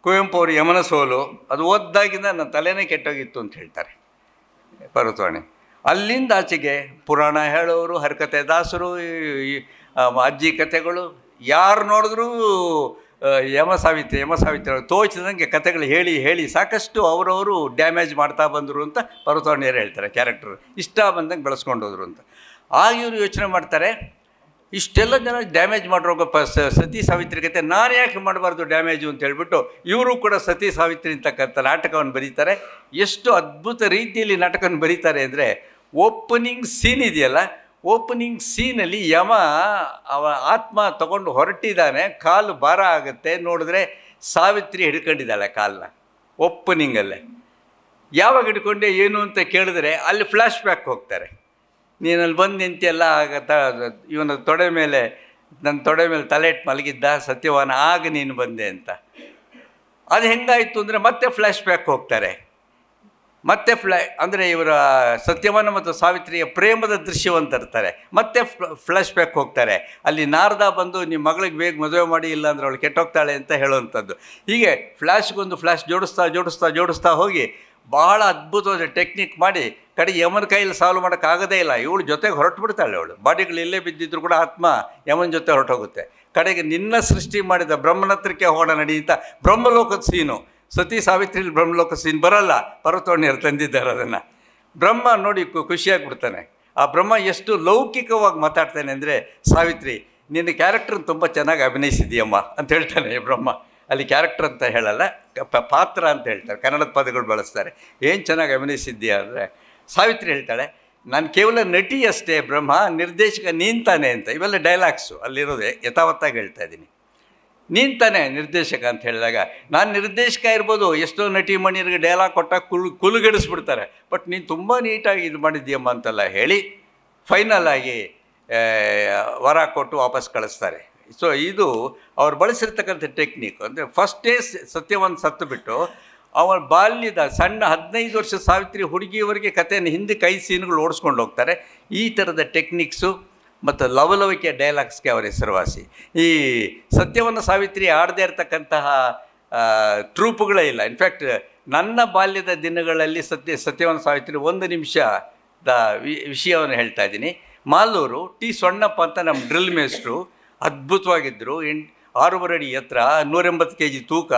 ಕುವೆಂಪು ಅವರು ಯಮನ ಸೋಲು ಅದು ಓದ್ದಾಗಿಂದ ನನ್ನ ತಲೆನೇ ಕೆಟ್ಟೋಗಿತ್ತು ಅಂತ ಹೇಳ್ತಾರೆ ಪರತೋಣಿ. ಅಲ್ಲಿಂದ ಆಚೆಗೆ ಪುರಾಣ ಹೇಳೋರು, ಹರಿಕತೆ ದಾಸರು, ಅಜ್ಜಿ ಕಥೆಗಳು, ಯಾರು ನೋಡಿದ್ರೂ ಯಮ ಸಾವಿತ್ರಿ ತೋಚಿದಂಗೆ ಕಥೆಗಳು ಹೇಳಿ ಹೇಳಿ ಸಾಕಷ್ಟು ಅವರವರು ಡ್ಯಾಮೇಜ್ ಮಾಡ್ತಾ ಬಂದರು ಅಂತ ಪರತೋಣಿಯರು ಹೇಳ್ತಾರೆ. ಕ್ಯಾರೆಕ್ಟರ್ ಇಷ್ಟ ಬಂದಂಗೆ ಬೆಳೆಸ್ಕೊಂಡು ಹೋದರು ಅಂತ. ಆಗ ಇವರು ಯೋಚನೆ ಮಾಡ್ತಾರೆ, ಇಷ್ಟೆಲ್ಲ ಜನ ಡ್ಯಾಮೇಜ್ ಮಾಡಿರೋ ಸತಿ ಸಾವಿತ್ರಿ ಕತೆ ನಾನು ಯಾಕೆ ಮಾಡಬಾರ್ದು ಡ್ಯಾಮೇಜು ಅಂತ ಹೇಳ್ಬಿಟ್ಟು ಇವರು ಕೂಡ ಸತಿ ಸಾವಿತ್ರಿ ಅಂತಕ್ಕಂಥ ನಾಟಕವನ್ನು ಬರೀತಾರೆ. ಎಷ್ಟು ಅದ್ಭುತ ರೀತಿಯಲ್ಲಿ ನಾಟಕವನ್ನು ಬರೀತಾರೆ ಅಂದರೆ, ಓಪನಿಂಗ್ ಸೀನ್ ಇದೆಯಲ್ಲ, ಓಪನಿಂಗ್ ಸೀನಲ್ಲಿ ಯಮ ಅವ ಆತ್ಮ ತಗೊಂಡು ಹೊರಟಿದ್ದಾನೆ, ಕಾಲು ಭಾರ ಆಗುತ್ತೆ, ನೋಡಿದ್ರೆ ಸಾವಿತ್ರಿ ಹಿಡ್ಕೊಂಡಿದ್ದಾಳೆ ಕಾಲನ್ನ ಓಪನಿಂಗಲ್ಲೇ. ಯಾವಾಗ ಹಿಡ್ಕೊಂಡೆ ಏನು ಅಂತ ಕೇಳಿದ್ರೆ ಅಲ್ಲಿ ಫ್ಲ್ಯಾಶ್ ಬ್ಯಾಕ್ ಹೋಗ್ತಾರೆ. ನೀನಲ್ಲಿ ಬಂದು ನಿಂತೆಲ್ಲ ಆಗತ್ತ, ಇವನ ನನ್ನ ತೊಡೆ ಮೇಲೆ ತಲೆ ಇಟ್ಟು ಮಲಗಿದ್ದ ಸತ್ಯವಾನ, ಆಗ ನೀನು ಬಂದೆ ಅಂತ. ಅದು ಹೆಂಗಾಯಿತು ಅಂದರೆ ಮತ್ತೆ ಫ್ಲ್ಯಾಶ್ ಬ್ಯಾಕ್ ಹೋಗ್ತಾರೆ. ಮತ್ತೆ ಅಂದರೆ ಇವರ ಸತ್ಯವಾನ ಮತ್ತು ಸಾವಿತ್ರಿಯ ಪ್ರೇಮದ ದೃಶ್ಯವನ್ನು ತರ್ತಾರೆ. ಮತ್ತೆ ಫ್ಲ್ಯಾಶ್ ಬ್ಯಾಕ್ ಹೋಗ್ತಾರೆ. ಅಲ್ಲಿ ನಾರದ ಬಂದು ನಿಮ್ಮ ಮಗಳಿಗೆ ಬೇಗ ಮದುವೆ ಮಾಡಿ, ಇಲ್ಲ ಅಂದರೆ ಅವಳು ಕೆಟ್ಟೋಗ್ತಾಳೆ ಅಂತ ಹೇಳುವಂಥದ್ದು. ಹೀಗೆ ಫ್ಲ್ಯಾಶ್ಗೊಂದು ಫ್ಲ್ಯಾಶ್ ಜೋಡಿಸ್ತಾ ಹೋಗಿ ಬಹಳ ಅದ್ಭುತವಾದ ಟೆಕ್ನಿಕ್ ಮಾಡಿ ಕಡೆಗೆ ಯಮನ ಕೈಯಲ್ಲಿ ಸಾಲ್ವ್ ಮಾಡೋಕ್ಕಾಗೋದೇ ಇಲ್ಲ. ಇವಳು ಜೊತೆಗೆ ಹೊರಟು ಬಿಡ್ತಾಳೆ. ಅವಳು ಬಾಡಿಗಳು ಇಲ್ಲೇ ಬಿದ್ದಿದ್ರು ಕೂಡ ಆತ್ಮ ಯಮನ ಜೊತೆ ಹೊರಟೋಗುತ್ತೆ. ಕಡೆಗೆ ನಿನ್ನ ಸೃಷ್ಟಿ ಮಾಡಿದ ಬ್ರಹ್ಮನ ಹತ್ರಕ್ಕೆ ಹೋಗೋಣ ನಡೀತಾ ಬ್ರಹ್ಮಲೋಕದ ಸೀನು. ಸತಿ ಸಾವಿತ್ರಿಲಿ ಬ್ರಹ್ಮಲೋಕ ಸೀನ್ ಬರಲ್ಲ, ಪರತೋಣಿಯರು ತಂದಿದ್ದಾರೆ ಅದನ್ನು. ಬ್ರಹ್ಮ ನೋಡಿ ಖುಷಿಯಾಗಿಬಿಡ್ತಾನೆ. ಆ ಬ್ರಹ್ಮ ಎಷ್ಟು ಲೌಕಿಕವಾಗಿ ಮಾತಾಡ್ತಾನೆ ಅಂದರೆ, ಸಾವಿತ್ರಿ ನಿನ್ನ ಕ್ಯಾರೆಕ್ಟ್ರನ್ನ ತುಂಬ ಚೆನ್ನಾಗಿ ಅಭಿನಯಿಸಿದೀಯಮ್ಮ ಅಂತ ಹೇಳ್ತಾನೆ ಬ್ರಹ್ಮ. ಅಲ್ಲಿ ಕ್ಯಾರೆಕ್ಟರ್ ಅಂತ ಹೇಳಲ್ಲ, ಪಾತ್ರ ಅಂತ ಹೇಳ್ತಾರೆ, ಕನ್ನಡದ ಪದಗಳು ಬಳಸ್ತಾರೆ. ಏನು ಚೆನ್ನಾಗಿ ಅಭಿನಯಿಸಿದ್ದೀಯಾ ಅಂದರೆ ಸಾವಿತ್ರಿ ಹೇಳ್ತಾಳೆ, ನಾನು ಕೇವಲ ನಟಿ ಅಷ್ಟೇ ಬ್ರಹ್ಮ, ನಿರ್ದೇಶಕ ನೀನು ತಾನೆ ಅಂತ. ಇವೆಲ್ಲ ಡೈಲಾಗ್ಸು ಅಲ್ಲಿರೋದೆ, ಯಥಾವತ್ತಾಗಿ ಹೇಳ್ತಾ ಇದ್ದೀನಿ. ನೀನು ತಾನೇ ನಿರ್ದೇಶಕ ಅಂತ ಹೇಳಿದಾಗ, ನಾನು ನಿರ್ದೇಶಕ ಇರ್ಬೋದು, ಎಷ್ಟೋ ನಟಿ ಮಣಿಯರಿಗೆ ಡೈಲಾಗ್ ಕೊಟ್ಟಾಗ ಕುಲುಗೆಡಿಸ್ಬಿಡ್ತಾರೆ, ಬಟ್ ನೀನು ತುಂಬ ನೀಟಾಗಿ ಇದು ಮಾಡಿದ್ದೀಯಮ್ಮ ಅಂತೆಲ್ಲ ಹೇಳಿ ಫೈನಲ್ ಆಗಿ ವರ ಕೊಟ್ಟು ವಾಪಸ್ ಕಳಿಸ್ತಾರೆ. ಸೊ ಇದು ಅವ್ರು ಬಳಸಿರ್ತಕ್ಕಂಥ ಟೆಕ್ನಿಕ್. ಅಂದರೆ ಫಸ್ಟೇ ಸತ್ಯವನ್ನು ಸತ್ತು ಬಿಟ್ಟು ಅವರ ಬಾಲ್ಯದ ಸಣ್ಣ 15 ವರ್ಷ ಸಾವಿತ್ರಿ ಹುಡುಗಿಯವರೆಗೆ ಕಥೆಯನ್ನು ಹಿಂದಕ್ಕೆ 5 ಸೀನ್ಗಳು ಓಡಿಸ್ಕೊಂಡು ಹೋಗ್ತಾರೆ. ಈ ಥರದ ಟೆಕ್ನಿಕ್ಸು ಮತ್ತು ಲವಲವಿಕೆ ಡೈಲಾಗ್ಸ್ಗೆ ಅವರ ಹೆಸರುವಾಸಿ. ಈ ಸತ್ಯವನ್ನು ಸಾವಿತ್ರಿ ಆಡದೇ ಇರತಕ್ಕಂತಹ ಟ್ರೂಪ್ಗಳೇ ಇಲ್ಲ. ಇನ್ಫ್ಯಾಕ್ಟ್ ನನ್ನ ಬಾಲ್ಯದ ದಿನಗಳಲ್ಲಿ ಸತ್ಯವನ್ನು ಸಾವಿತ್ರಿ 1 ನಿಮಿಷದ ವಿಷಯವನ್ನು ಹೇಳ್ತಾ ಇದ್ದೀನಿ. ಮಾಲೂರು ಟಿ ಸೊಣ್ಣಪ್ಪ ಅಂತ ನಮ್ಮ ಡ್ರಿಲ್ ಮೇಸ್ಟ್ರು, ಅದ್ಭುತವಾಗಿದ್ದರು. 6 ಅಡಿ ಎತ್ತರ, 180 kg ತೂಕ.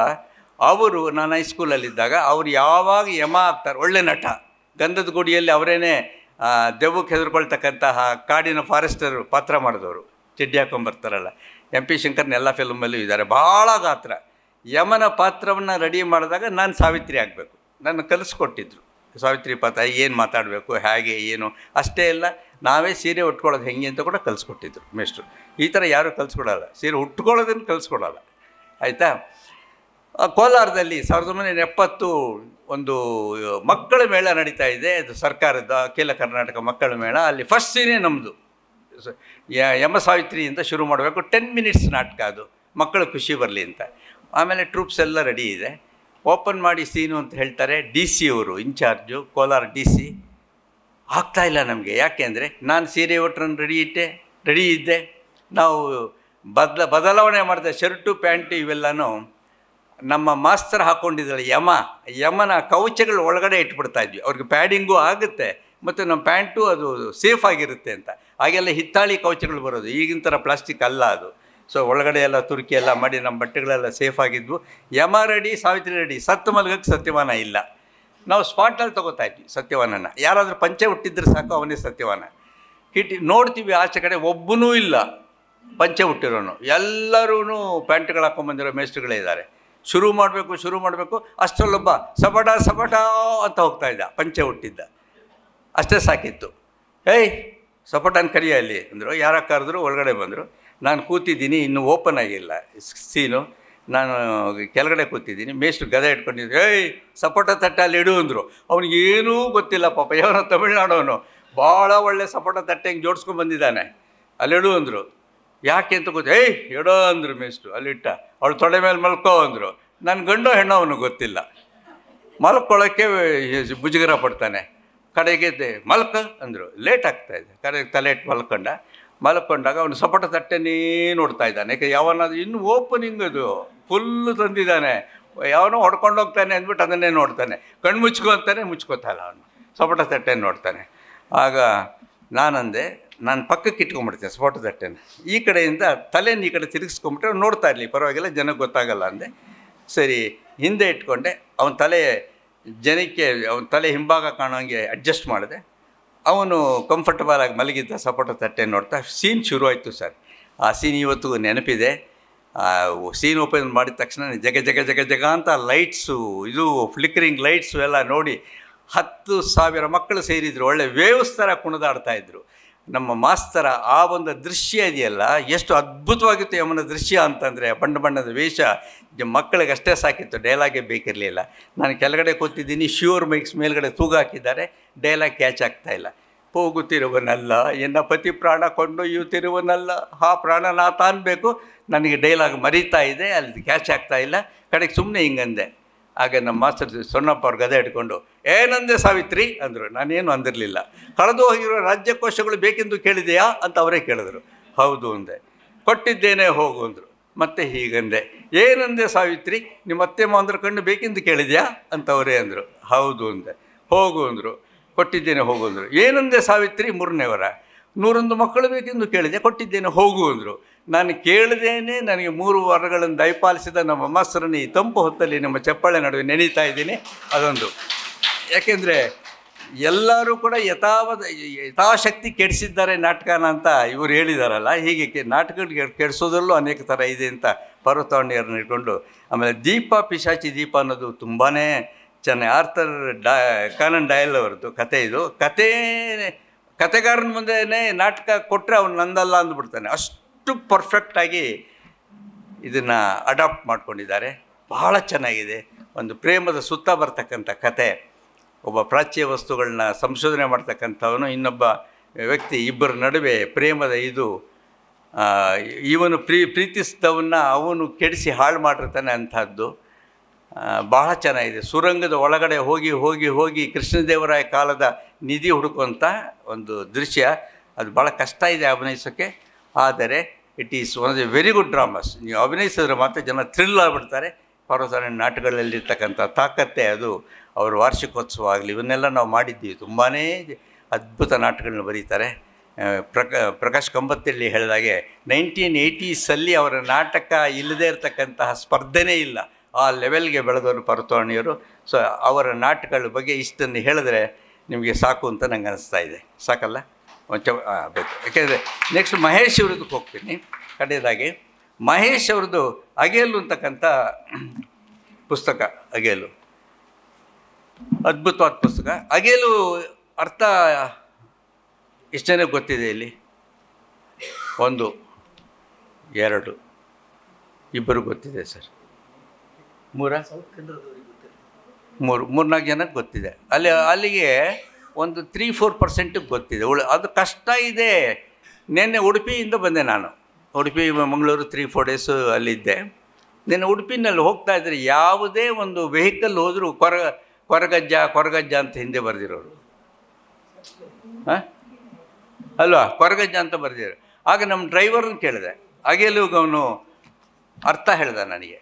ಅವರು ನಾನು ಹೈಸ್ಕೂಲಲ್ಲಿದ್ದಾಗ ಅವ್ರು ಯಾವಾಗ ಯಮ ಆಗ್ತಾರೆ, ಒಳ್ಳೆ ನಟ, ಗಂಧದ ಗುಡಿಯಲ್ಲಿ ಅವರೇನೆ ದೆವ್ವಕ್ಕೆ ಹೆದರ್ಕೊಳ್ತಕ್ಕಂತಹ ಕಾಡಿನ ಫಾರೆಸ್ಟರು ಪಾತ್ರ ಮಾಡಿದವರು, ಚಡ್ಡಿ ಹಾಕೊಂಬರ್ತಾರಲ್ಲ, MP ಶಂಕರ್ನ ಎಲ್ಲ ಫಿಲ್ಮಲ್ಲೂ ಇದ್ದಾರೆ. ಭಾಳ ಗಾತ್ರ. ಯಮನ ಪಾತ್ರವನ್ನು ರೆಡಿ ಮಾಡಿದಾಗ ನಾನು ಸಾವಿತ್ರಿ ಆಗಬೇಕು, ನನ್ನ ಕಲಿಸ್ಕೊಟ್ಟಿದ್ರು. ಸಾವಿತ್ರಿ ಪಾತ್ರ ಏನು ಮಾತಾಡಬೇಕು, ಹೇಗೆ ಏನು ಅಷ್ಟೇ ಇಲ್ಲ, ನಾವೇ ಸೀರೆ ಉಟ್ಕೊಳ್ಳೋದು ಹೆಂಗೆ ಅಂತ ಕೂಡ ಕಲಿಸ್ಕೊಟ್ಟಿದ್ರು ಮೇಷ್ಟ್ರು. ಈ ಥರ ಯಾರೂ ಕಲಿಸ್ಕೊಡಲ್ಲ, ಸೀರೆ ಉಟ್ಕೊಳ್ಳೋದನ್ನು ಕಲಿಸ್ಕೊಡಲ್ಲ, ಆಯಿತಾ. ಕೋಲಾರದಲ್ಲಿ 1970 ಒಂದು ಮಕ್ಕಳ ಮೇಳ ನಡೀತಾ ಇದೆ, ಅದು ಸರ್ಕಾರದ ಅಖಿಲ ಕರ್ನಾಟಕ ಮಕ್ಕಳ ಮೇಳ. ಅಲ್ಲಿ ಫಸ್ಟ್ ಸೀನೇ ನಮ್ಮದು. ಯಮ ಸಾವಿತ್ರಿ ಅಂತ ಶುರು ಮಾಡಬೇಕು, 10 ಮಿನಿಟ್ಸ್ ನಾಟಕ, ಅದು ಮಕ್ಕಳು ಖುಷಿ ಬರಲಿ ಅಂತ. ಆಮೇಲೆ ಟ್ರೂಪ್ಸ್ ಎಲ್ಲ ರೆಡಿ ಇದೆ, ಓಪನ್ ಮಾಡಿ ಸೀನು ಅಂತ ಹೇಳ್ತಾರೆ. DC ಅವರು ಇನ್ಚಾರ್ಜು, ಕೋಲಾರ DC. ಆಗ್ತಾಯಿಲ್ಲ ನಮಗೆ. ಯಾಕೆ ಅಂದರೆ ನಾನು ಸೀರೆ ಒಟ್ಟರನ್ನು ರೆಡಿ ಇದ್ದೆ. ನಾವು ಬದಲಾವಣೆ ಮಾಡಿದ ಶರ್ಟು ಪ್ಯಾಂಟು ಇವೆಲ್ಲನೂ ನಮ್ಮ ಮಾಸ್ತರ್ ಹಾಕ್ಕೊಂಡಿದ್ದಾಳೆ ಯಮನ ಕವಚಗಳು ಒಳಗಡೆ ಇಟ್ಬಿಡ್ತಾಯಿದ್ವಿ. ಅವ್ರಿಗೆ ಪ್ಯಾಡಿಂಗು ಆಗುತ್ತೆ ಮತ್ತು ನಮ್ಮ ಪ್ಯಾಂಟು ಅದು ಸೇಫ್ ಆಗಿರುತ್ತೆ ಅಂತ. ಹಾಗೆಲ್ಲ ಹಿತ್ತಾಳಿ ಕವಚಗಳು ಬರೋದು, ಈಗಿನ ಥರ ಪ್ಲಾಸ್ಟಿಕ್ ಅಲ್ಲ ಅದು. ಸೊ ಒಳಗಡೆ ಎಲ್ಲ ತುರ್ಕಿ ಎಲ್ಲ ಮಾಡಿ ನಮ್ಮ ಬಟ್ಟೆಗಳೆಲ್ಲ ಸೇಫ್ ಆಗಿದ್ವು. ಯಮ ರೆಡಿ, ಸಾವಿತ್ರಿ ರೆಡಿ. ಸತ್ತು ಮಲಗಕ್ಕೆ ಸತ್ಯವಾನ ಇಲ್ಲ. ನಾವು ಸ್ಪಾಟಲ್ಲಿ ತೊಗೋತಾ ಇದ್ವಿ ಸತ್ಯವಾನನ. ಯಾರಾದರೂ ಪಂಚೆ ಹುಟ್ಟಿದ್ರೆ ಸಾಕು, ಅವನೇ ಸತ್ಯವಾನ. ನೋಡ್ತೀವಿ ಆಚೆ ಕಡೆ ಒಬ್ಬನೂ ಇಲ್ಲ ಪಂಚೆ ಹುಟ್ಟಿರೋನು, ಎಲ್ಲರೂ ಪ್ಯಾಂಟ್ಗಳು ಹಾಕ್ಕೊಂಬಂದಿರೋ ಮೇಸ್ಟ್ರುಗಳೇ ಇದ್ದಾರೆ. ಶುರು ಮಾಡಬೇಕು ಅಷ್ಟರಲ್ಲೊಬ್ಬ ಸಪಟ ಸಪಟ ಅಂತ ಹೋಗ್ತಾ ಇದ್ದ, ಪಂಚೆ ಹುಟ್ಟಿದ್ದ. ಅಷ್ಟೇ ಸಾಕಿತ್ತು. ಏಯ್ ಸಪಟನ ಕರಿಯ ಅಲ್ಲಿ ಅಂದರು. ಯಾರ ಕರೆದ್ರು, ಒಳಗಡೆ ಬಂದರು. ನಾನು ಕೂತಿದ್ದೀನಿ, ಇನ್ನೂ ಓಪನ್ ಆಗಿಲ್ಲ ಸೀನು. ನಾನು ಕೆಳಗಡೆ ಕೂತಿದ್ದೀನಿ. ಮೇಷ್ಟ್ರು ಗದೆ ಇಟ್ಕೊಂಡಿದ್ರು. ಏಯ್ ಸಪೋಟ ತಟ್ಟೆ ಅಲ್ಲಿ ಇಡು ಅಂದರು. ಅವ್ನಿಗೇನೂ ಗೊತ್ತಿಲ್ಲ ಪಾಪ, ಯಾವ ತಮಿಳ್ನಾಡವನು. ಭಾಳ ಒಳ್ಳೆ ಸಪೋಟ ತಟ್ಟೆ ಹಿಂಗೆ ಜೋಡಿಸ್ಕೊಂಡು ಬಂದಿದ್ದಾನೆ. ಅಲ್ಲಿಡು ಅಂದರು. ಯಾಕೆ ಅಂತ ಗೊತ್ತು. ಏಯ್ ಇಡೋ ಅಂದರು ಮೇಷ್ಟ್ರು. ಅಲ್ಲಿಟ್ಟ. ಅವಳು ತೊಡೆ ಮೇಲೆ ಮಲ್ಕೋ ಅಂದರು. ನನ್ನ ಗಂಡೋ ಹೆಣ್ಣೋ ಅವನು ಗೊತ್ತಿಲ್ಲ. ಮಲ್ಕೊಳ್ಳೋಕ್ಕೆ ಮುಜುಗರ ಪಡ್ತಾನೆ. ಕಡೆಗೆ ಮಲ್ಕ ಅಂದರು. ಲೇಟ್ ಆಗ್ತಾಯಿದೆ. ಕಡೆಗೆ ತಲೆ ಇಟ್ಟು ಮಲ್ಕೊಂಡಾಗ ಅವನು ಸಪೋಟ ತಟ್ಟೆನೇ ನೋಡ್ತಾ ಇದ್ದಾನೆ. ಯಾಕೆ ಯಾವನಾದ್ರು ಇನ್ನೂ ಓಪನಿಂಗ್ ಅದು ಫುಲ್ಲು ತಂದಿದ್ದಾನೆ. ಯಾವನೋ ಹೊಡ್ಕೊಂಡು ಹೋಗ್ತಾನೆ ಅಂದ್ಬಿಟ್ಟು ಅದನ್ನೇ ನೋಡ್ತಾನೆ. ಕಣ್ಣು ಮುಚ್ಕೊ ಅಂತಾನೆ, ಮುಚ್ಕೋತಾಯಿಲ್ಲ ಅವನು. ಸಪೋಟ ತಟ್ಟೆ ನೋಡ್ತಾನೆ. ಆಗ ನಾನಂದೆ, ನಾನು ಪಕ್ಕಕ್ಕೆ ಇಟ್ಕೊಂಡ್ಬಿಡ್ತೇನೆ ಸಪೋಟ ತಟ್ಟೆನ. ಈ ಕಡೆಯಿಂದ ತಲೆನ ಈ ಕಡೆ ತಿರುಗಿಸ್ಕೊಂಬಿಟ್ರೆ ಅವ್ನು ನೋಡ್ತಾ ಇರಲಿ, ಪರವಾಗಿಲ್ಲ, ಜನಕ್ಕೆ ಗೊತ್ತಾಗಲ್ಲ ಅಂದೆ. ಸರಿ, ಹಿಂದೆ ಇಟ್ಕೊಂಡೆ. ಅವನ ತಲೆ ಹಿಂಭಾಗ ಕಾಣೋಂಗೆ ಅಡ್ಜಸ್ಟ್ ಮಾಡಿದೆ. ಅವನು ಕಂಫರ್ಟಬಲ್ ಆಗಿ ಮಲಗಿದ್ದ, ಸಪೋಟ ತಟ್ಟೆ ನೋಡ್ತಾ. ಸೀನ್ ಶುರು ಆಯಿತು ಸರ್. ಆ ಸೀನ್ ಇವತ್ತು ನೆನಪಿದೆ. ಸೀನ್ ಓಪನ್ ಮಾಡಿದ ತಕ್ಷಣ ಜಗ ಜಗ ಜಗ ಜಗ ಅಂತ ಲೈಟ್ಸು, ಇದು ಫ್ಲಿಕ್ಕರಿಂಗ್ ಲೈಟ್ಸು ಎಲ್ಲ ನೋಡಿ 10,000 ಮಕ್ಕಳು ಸೇರಿದ್ರು. ಒಳ್ಳೆ ವೇವ್ಸ್ ಥರ ಕುಣಿದಾಡ್ತಾಯಿದ್ರು. ನಮ್ಮ ಮಾಸ್ತರ ಆ ಒಂದು ದೃಶ್ಯ ಇದೆಯಲ್ಲ, ಎಷ್ಟು ಅದ್ಭುತವಾಗಿತ್ತು ಯಮನ ದೃಶ್ಯ ಅಂತಂದರೆ. ಬಣ್ಣದ ವೇಷ ಮಕ್ಕಳಿಗೆ ಅಷ್ಟೇ ಸಾಕಿತ್ತು, ಡೈಲಾಗೇ ಬೇಕಿರಲಿಲ್ಲ. ನಾನು ಕೆಳಗಡೆ ಕೂತಿದ್ದೀನಿ, ಶ್ಯೂರ್ ಮೈಕ್ಸ್ ಮೇಲ್ಗಡೆ ತೂಗು ಹಾಕಿದ್ದಾರೆ. ಡೈಲಾಗ್ ಕ್ಯಾಚ್ ಆಗ್ತಾಯಿಲ್ಲ. ಹೋಗುತ್ತಿರುವನಲ್ಲ ಎನ್ನ ಪತಿ ಪ್ರಾಣ ಕೊಂಡೊಯ್ಯುತ್ತಿರುವನಲ್ಲ, ಆ ಪ್ರಾಣ ನಾ ತಾನ್ಬೇಕು. ನನಗೆ ಡೈಲಾಗ್ ಮರೀತಾ ಇದೆ, ಅಲ್ಲಿ ಕ್ಯಾಚ್ ಆಗ್ತಾಯಿಲ್ಲ. ಕಡೆಗೆ ಸುಮ್ಮನೆ ಹಿಂಗಂದೆ. ಆಗ ನಮ್ಮ ಮಾಸ್ಟರ್ ಸೊನ್ನಪ್ಪ ಅವ್ರು ಗದೆ ಇಟ್ಕೊಂಡು, ಏನಂದೆ ಸಾವಿತ್ರಿ ಅಂದರು. ನಾನೇನು ಅಂದಿರಲಿಲ್ಲ. ಕಳೆದು ಹೋಗಿರೋ ರಾಜ್ಯಕೋಶಗಳು ಬೇಕೆಂದು ಕೇಳಿದೆಯಾ ಅಂತ ಅವರೇ ಕೇಳಿದ್ರು. ಹೌದು ಅಂದೆ. ಕೊಟ್ಟಿದ್ದೇನೆ ಹೋಗು ಅಂದರು. ಮತ್ತೆ ಹೀಗಂದೆ. ಏನಂದೆ ಸಾವಿತ್ರಿ, ನಿಮ್ಮ ಅತ್ತೆ ಮಾವಂದ್ರ ಕಣ್ಣು ಬೇಕೆಂದು ಕೇಳಿದೆಯಾ ಅಂತ ಅವರೇ ಅಂದರು. ಹೌದು ಅಂದೆ. ಹೋಗು ಅಂದರು. ಕೊಟ್ಟಿದ್ದೇನೆ ಹೋಗು ಅಂದರು. ಏನಂದೆ ಸಾವಿತ್ರಿ, 3ನೇ ವರ, 101 ಮಕ್ಕಳು ಬೇಕೆಂದು ಕೇಳಿದೆ, ಕೊಟ್ಟಿದ್ದೇನೆ ಹೋಗು ಅಂದರು. ನಾನು ಕೇಳಿದೇನೆ ನನಗೆ 3 ವರಗಳನ್ನು ದಯಪಾಲಿಸಿದ ನಮ್ಮ ಮಾಸ್ತರನ್ನು ಈ ತಂಪು ಹೊತ್ತಲ್ಲಿ ನಮ್ಮ ಚಪ್ಪಾಳೆ ನಡುವೆ ನೆನೀತಾ ಇದ್ದೀನಿ. ಅದೊಂದು. ಯಾಕೆಂದರೆ ಎಲ್ಲರೂ ಕೂಡ ಯಥಾಶಕ್ತಿ ಕೆಡಿಸಿದ್ದಾರೆ ನಾಟಕನ ಅಂತ ಇವರು ಹೇಳಿದಾರಲ್ಲ. ಹೀಗೆ ನಾಟಕ ಕೆಡಿಸೋದ್ರಲ್ಲೂ ಅನೇಕ ಥರ ಇದೆ ಅಂತ ಪರ್ವತಾವಣಿಯರನ್ನ ಇಟ್ಕೊಂಡು. ಆಮೇಲೆ ದೀಪ ಪಿಶಾಚಿ ದೀಪ ಅನ್ನೋದು ತುಂಬಾ ಚೆನ್ನಾಗಿ. ಆರ್ಥರ್ ಕಾನನ್ ಡಯಲ್ ಅವ್ರದ್ದು ಕತೆ ಇದು. ಕತೆಗಾರನ ಮುಂದೆನೇ ನಾಟಕ ಕೊಟ್ಟರೆ ಅವನು ನಂದಲ್ಲ ಅಂದ್ಬಿಡ್ತಾನೆ. ಅಷ್ಟು ಪರ್ಫೆಕ್ಟಾಗಿ ಇದನ್ನು ಅಡಾಪ್ಟ್ ಮಾಡ್ಕೊಂಡಿದ್ದಾರೆ. ಬಹಳ ಚೆನ್ನಾಗಿದೆ. ಒಂದು ಪ್ರೇಮದ ಸುತ್ತ ಬರ್ತಕ್ಕಂಥ ಕತೆ. ಒಬ್ಬ ಪ್ರಾಚ್ಯ ವಸ್ತುಗಳನ್ನ ಸಂಶೋಧನೆ ಮಾಡ್ತಕ್ಕಂಥವನು, ಇನ್ನೊಬ್ಬ ವ್ಯಕ್ತಿ, ಇಬ್ಬರ ನಡುವೆ ಪ್ರೇಮದ ಇದು, ಇವನು ಪ್ರೀತಿಸಿದವನ್ನ ಅವನು ಕೆಡಿಸಿ ಹಾಳು ಮಾಡಿರ್ತಾನೆ ಅಂಥದ್ದು. ಬಹಳ ಚೆನ್ನಾಗಿದೆ. ಸುರಂಗದ ಒಳಗಡೆ ಹೋಗಿ ಕೃಷ್ಣದೇವರಾಯ ಕಾಲದ ನಿಧಿ ಹುಡುಕುವಂಥ ಒಂದು ದೃಶ್ಯ. ಅದು ಭಾಳ ಕಷ್ಟ ಇದೆ ಅಭಿನಯಿಸೋಕ್ಕೆ. ಆದರೆ it is one of the very good dramas. ನೀವು ಅಭಿನಯಿಸಿದ್ರೆ ಮಾತ್ರ ಜನ ಥ್ರಿಲ್ ಆಗಿಬಿಡ್ತಾರೆ. ಪರ್ವತಾವಣಿ ನಾಟಕಗಳಲ್ಲಿರ್ತಕ್ಕಂಥ ತಾಕತ್ತೆ ಅದು. ಅವ್ರ ವಾರ್ಷಿಕೋತ್ಸವ ಆಗಲಿ, ಇವನ್ನೆಲ್ಲ ನಾವು ಮಾಡಿದ್ದೀವಿ. ತುಂಬಾ ಅದ್ಭುತ ನಾಟಕಗಳನ್ನ ಬರೀತಾರೆ. ಪ್ರಕಾಶ್ ಕಂಬತ್ತಳ್ಳಿ ಹೇಳಿದಾಗೆ 1980s ಅವರ ನಾಟಕ ಇಲ್ಲದೇ ಇರತಕ್ಕಂತಹ ಸ್ಪರ್ಧೆನೇ ಇಲ್ಲ. ಆ ಲೆವೆಲ್ಗೆ ಬೆಳೆದವರು ಪರ್ವತಾವಣಿಯವರು. ಸೊ ಅವರ ನಾಟಕಗಳ ಬಗ್ಗೆ ಇಷ್ಟನ್ನು ಹೇಳಿದ್ರೆ ನಿಮಗೆ ಸಾಕು ಅಂತ ನಂಗೆ ಅನಿಸ್ತಾ ಇದೆ. ಸಾಕಲ್ಲ? ಬೇಕು. ಯಾಕೆಂದರೆ ನೆಕ್ಸ್ಟ್ ಮಹೇಶ್ ಅವ್ರದ್ದಕ್ಕೆ ಹೋಗ್ತೀನಿ. ಕಡೆಯದಾಗಿ ಮಹೇಶ್ ಅವ್ರದ್ದು ಅಗೇಲು ಅಂತಕ್ಕಂಥ ಪುಸ್ತಕ. ಅಗೇಲು ಅದ್ಭುತವಾದ ಪುಸ್ತಕ. ಅಗೇಲು ಅರ್ಥ ಎಷ್ಟು ಜನಕ್ಕೆ ಗೊತ್ತಿದೆ ಇಲ್ಲಿ? 1 2 2 ಗೊತ್ತಿದೆ ಸರ್. 3-4 ಜನಕ್ಕೆ ಗೊತ್ತಿದೆ. ಅಲ್ಲಿಗೆ ಒಂದು 3-4% ಗೊತ್ತಿದೆ. ಅದು ಕಷ್ಟ ಇದೆ. ನಿನ್ನೆ ಉಡುಪಿಯಿಂದ ಬಂದೆ ನಾನು. ಉಡುಪಿ ಮಂಗಳೂರು 3-4 ಡೇಸು ಅಲ್ಲಿದ್ದೆ. ನಿನ್ನೆ ಉಡುಪಿನಲ್ಲಿ ಹೋಗ್ತಾ ಇದ್ದರೆ ಯಾವುದೇ ಒಂದು ವೆಹಿಕಲ್ ಹೋದರೂ ಕೊರಗಜ್ಜ ಅಂತ ಹಿಂದೆ ಬರೆದಿರೋರು. ಅಲ್ವಾ? ಕೊರಗಜ್ಜ ಅಂತ ಬರೆದಿರೋ. ಆಗ ನಮ್ಮ ಡ್ರೈವರ್ನ ಕೇಳಿದೆ. ಅಗೇಲು ಅವನು ಅರ್ಥ ಹೇಳ್ದ ನನಗೆ.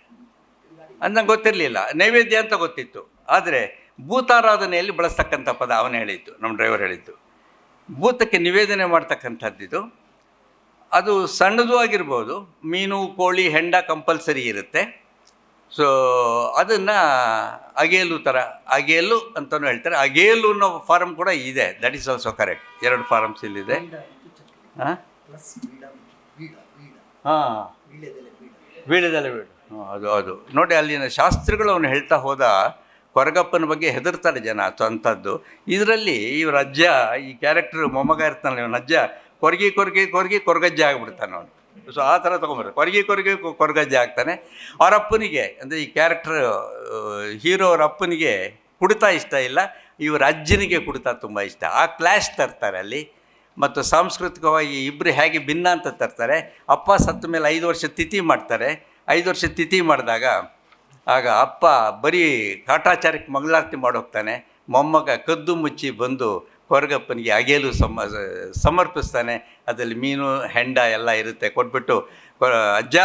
ಅದು ನಂಗೆ ಗೊತ್ತಿರಲಿಲ್ಲ. ನೈವೇದ್ಯ ಅಂತ ಗೊತ್ತಿತ್ತು. ಆದರೆ ಭೂತಾರಾಧನೆಯಲ್ಲಿ ಬಳಸ್ತಕ್ಕಂಥ ಪದ ಅವನು ಹೇಳಿದ್ದು, ನಮ್ಮ ಡ್ರೈವರ್ ಹೇಳಿದ್ದು. ಭೂತಕ್ಕೆ ನಿವೇದನೆ ಮಾಡ್ತಕ್ಕಂಥದ್ದಿದು. ಅದು ಸಣ್ಣದು ಆಗಿರ್ಬೋದು. ಮೀನು, ಕೋಳಿ, ಹೆಂಡ ಕಂಪಲ್ಸರಿ ಇರುತ್ತೆ. ಸೊ ಅದನ್ನು ಅಗೇಲು ಥರ, ಅಗೇಲು ಅಂತಲೂ ಹೇಳ್ತಾರೆ. ಅಗೇಲು ಅನ್ನೋ ಫಾರಮ್ ಕೂಡ ಇದೆ. That is also correct. 2 forms ಇಲ್ಲಿದೆ. ಹಾಂ, ವೀಳ್ಯದೆಲೆ ಬೀಡು. ಅದು ನೋಡಿ, ಅಲ್ಲಿನ ಶಾಸ್ತ್ರಿಗಳು ಅವನು ಹೇಳ್ತಾ ಹೋದ ಕೊರಗಪ್ಪನ ಬಗ್ಗೆ ಹೆದರ್ತಾರೆ ಜನ ಅಂಥದ್ದು. ಇದರಲ್ಲಿ ಇವ್ರ ಅಜ್ಜ, ಈ ಕ್ಯಾರೆಕ್ಟರ್ ಮೊಮ್ಮಗ ಇರ್ತಾನೆ, ಇವನ ಅಜ್ಜ ಕೊರಗಜ್ಜೆ ಆಗಿಬಿಡ್ತಾನೆ ಅವನು. ಸೊ ಆ ಥರ ತೊಗೊಂಬರ್ತಾರೆ, ಕೊರಗಜ್ಜೆ ಆಗ್ತಾನೆ. ಅವ್ರ ಅಪ್ಪನಿಗೆ ಅಂದರೆ ಈ ಕ್ಯಾರೆಕ್ಟರ್ ಹೀರೋ ಅವ್ರ ಅಪ್ಪನಿಗೆ ಕುಡಿತ ಇಷ್ಟ ಇಲ್ಲ, ಇವ್ರ ಅಜ್ಜನಿಗೆ ಕುಡಿತ ತುಂಬ ಇಷ್ಟ. ಆ ಕ್ಲಾಶ್ ತರ್ತಾರೆ ಅಲ್ಲಿ. ಮತ್ತು ಸಾಂಸ್ಕೃತಿಕವಾಗಿ ಇಬ್ಬರು ಹೇಗೆ ಭಿನ್ನ ಅಂತ ತರ್ತಾರೆ. ಅಪ್ಪ ಸತ್ತ ಮೇಲೆ 5 ವರ್ಷ ತಿಥಿ ಮಾಡ್ತಾರೆ. 5 ವರ್ಷ ತಿಥಿ ಮಾಡಿದಾಗ ಆಗ ಅಪ್ಪ ಬರೀ ಕಾಟಾಚಾರಕ್ಕೆ ಮಂಗಳಾರತಿ ಮಾಡೋಗ್ತಾನೆ. ಮೊಮ್ಮಗ ಕದ್ದು ಮುಚ್ಚಿ ಬಂದು ಕೊರಗಪ್ಪನಿಗೆ ಅಗೇಲು ಸಮರ್ಪಿಸ್ತಾನೆ. ಅದರಲ್ಲಿ ಮೀನು ಹೆಂಡ ಎಲ್ಲ ಇರುತ್ತೆ. ಕೊಟ್ಬಿಟ್ಟು ಅಜ್ಜ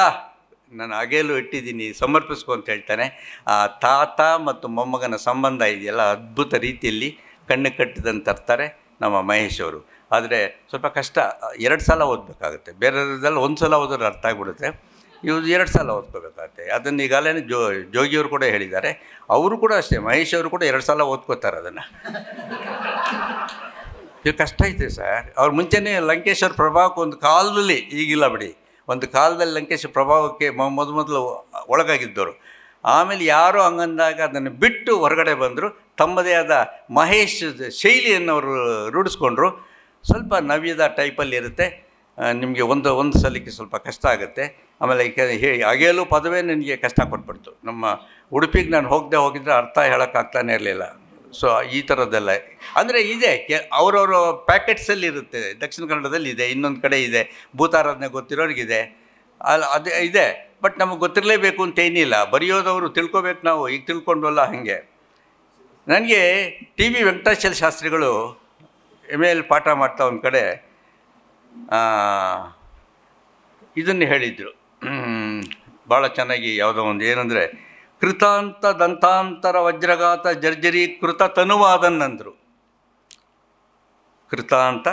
ನಾನು ಅಗೇಲು ಇಟ್ಟಿದ್ದೀನಿ ಸಮರ್ಪಿಸ್ಕೊ ಅಂತ ಹೇಳ್ತಾನೆ. ಆ ತಾತ ಮತ್ತು ಮೊಮ್ಮಗನ ಸಂಬಂಧ ಇದೆಯಲ್ಲ, ಅದ್ಭುತ ರೀತಿಯಲ್ಲಿ ಕಣ್ಣು ಕಟ್ಟಿದಂತೆ ತರ್ತಾರೆ ನಮ್ಮ ಮಹೇಶ್ ಅವರು. ಆದರೆ ಸ್ವಲ್ಪ ಕಷ್ಟ, 2 ಸಲ ಓದಬೇಕಾಗುತ್ತೆ. ಬೇರೆದ್ರಲ್ಲಿ 1 ಸಲ ಓದಿದ್ರೆ ಅರ್ಥ ಆಗಿಬಿಡುತ್ತೆ. ಇವ್ರು 2 ಸಲ ಓದ್ಕೋಬೇಕಾಗತ್ತೆ. ಅದನ್ನು ಈಗಾಗಲೇ ಜೋಗಿಯವರು ಕೂಡ ಹೇಳಿದ್ದಾರೆ. ಅವರು ಕೂಡ ಅಷ್ಟೇ, ಮಹೇಶ್ ಅವರು ಕೂಡ 2 ಸಲ ಓದ್ಕೋತಾರೆ ಅದನ್ನು. ಇದು ಕಷ್ಟ ಐತೆ ಸರ್. ಅವ್ರು ಮುಂಚೆನೇ ಲಂಕೇಶ್ವರ ಪ್ರಭಾವಕ್ಕೆ ಒಂದು ಕಾಲದಲ್ಲಿ, ಈಗಿಲ್ಲ ಬಿಡಿ, ಒಂದು ಕಾಲದಲ್ಲಿ ಲಂಕೇಶ್ವರ ಪ್ರಭಾವಕ್ಕೆ ಮೊದಲು ಒಳಗಾಗಿದ್ದವರು. ಆಮೇಲೆ ಯಾರೋ ಹಂಗಂದಾಗ ಅದನ್ನು ಬಿಟ್ಟು ಹೊರಗಡೆ ಬಂದರು. ತಮ್ಮದೇ ಆದ ಮಹೇಶ್ ಶೈಲಿಯನ್ನು ಅವರು ರೂಢಿಸ್ಕೊಂಡ್ರು. ಸ್ವಲ್ಪ ನವ್ಯದ ಟೈಪಲ್ಲಿ ಇರುತ್ತೆ. ನಿಮಗೆ ಒಂದು ಸಲಕ್ಕೆ ಸ್ವಲ್ಪ ಕಷ್ಟ ಆಗುತ್ತೆ. ಆಮೇಲೆ ಅಗೇಲು ಪದವೇ ನನಗೆ ಕಷ್ಟ ಕೊಟ್ಬಿಡ್ತು. ನಮ್ಮ ಉಡುಪಿಗೆ ನಾನು ಹೋಗಿದ್ರೆ ಅರ್ಥ ಹೇಳೋಕ್ಕಾಗ್ತಾನೆ ಇರಲಿಲ್ಲ. ಸೊ ಈ ಥರದ್ದೆಲ್ಲ ಅಂದರೆ ಇದೆ, ಅವರವರ ಪ್ಯಾಕೆಟ್ಸಲ್ಲಿ ಇರುತ್ತೆ. ದಕ್ಷಿಣ ಕನ್ನಡದಲ್ಲಿ ಇದೆ, ಇನ್ನೊಂದು ಕಡೆ ಇದೆ, ಭೂತಾರಾಧನೆ ಗೊತ್ತಿರೋರಿಗಿದೆ, ಅದೇ ಇದೆ. ಬಟ್ ನಮಗೆ ಗೊತ್ತಿರಲೇಬೇಕು ಅಂತ ಏನಿಲ್ಲ, ಬರೆಯೋದವರು ತಿಳ್ಕೊಬೇಕು. ನಾವು ಈಗ ತಿಳ್ಕೊಂಡ್ವಲ್ಲ ಹಾಗೆ. ನನಗೆ ಟಿ ವಿ ವೆಂಕಟಾಚಲ ಶಾಸ್ತ್ರಿಗಳು MA ಪಾಠ ಮಾಡ್ತಾ ಒಂದು ಕಡೆ ಇದನ್ನು ಹೇಳಿದರು, ಭಾಳ ಚೆನ್ನಾಗಿ. ಯಾವುದೋ ಒಂದು ಏನಂದರೆ, ಕೃತಾಂತ ದಂತಾಂತರ ವಜ್ರಘಾತ ಜರ್ಜರೀಕೃತ ತನುವಾದನ್ನಂದರು. ಕೃತಾಂತ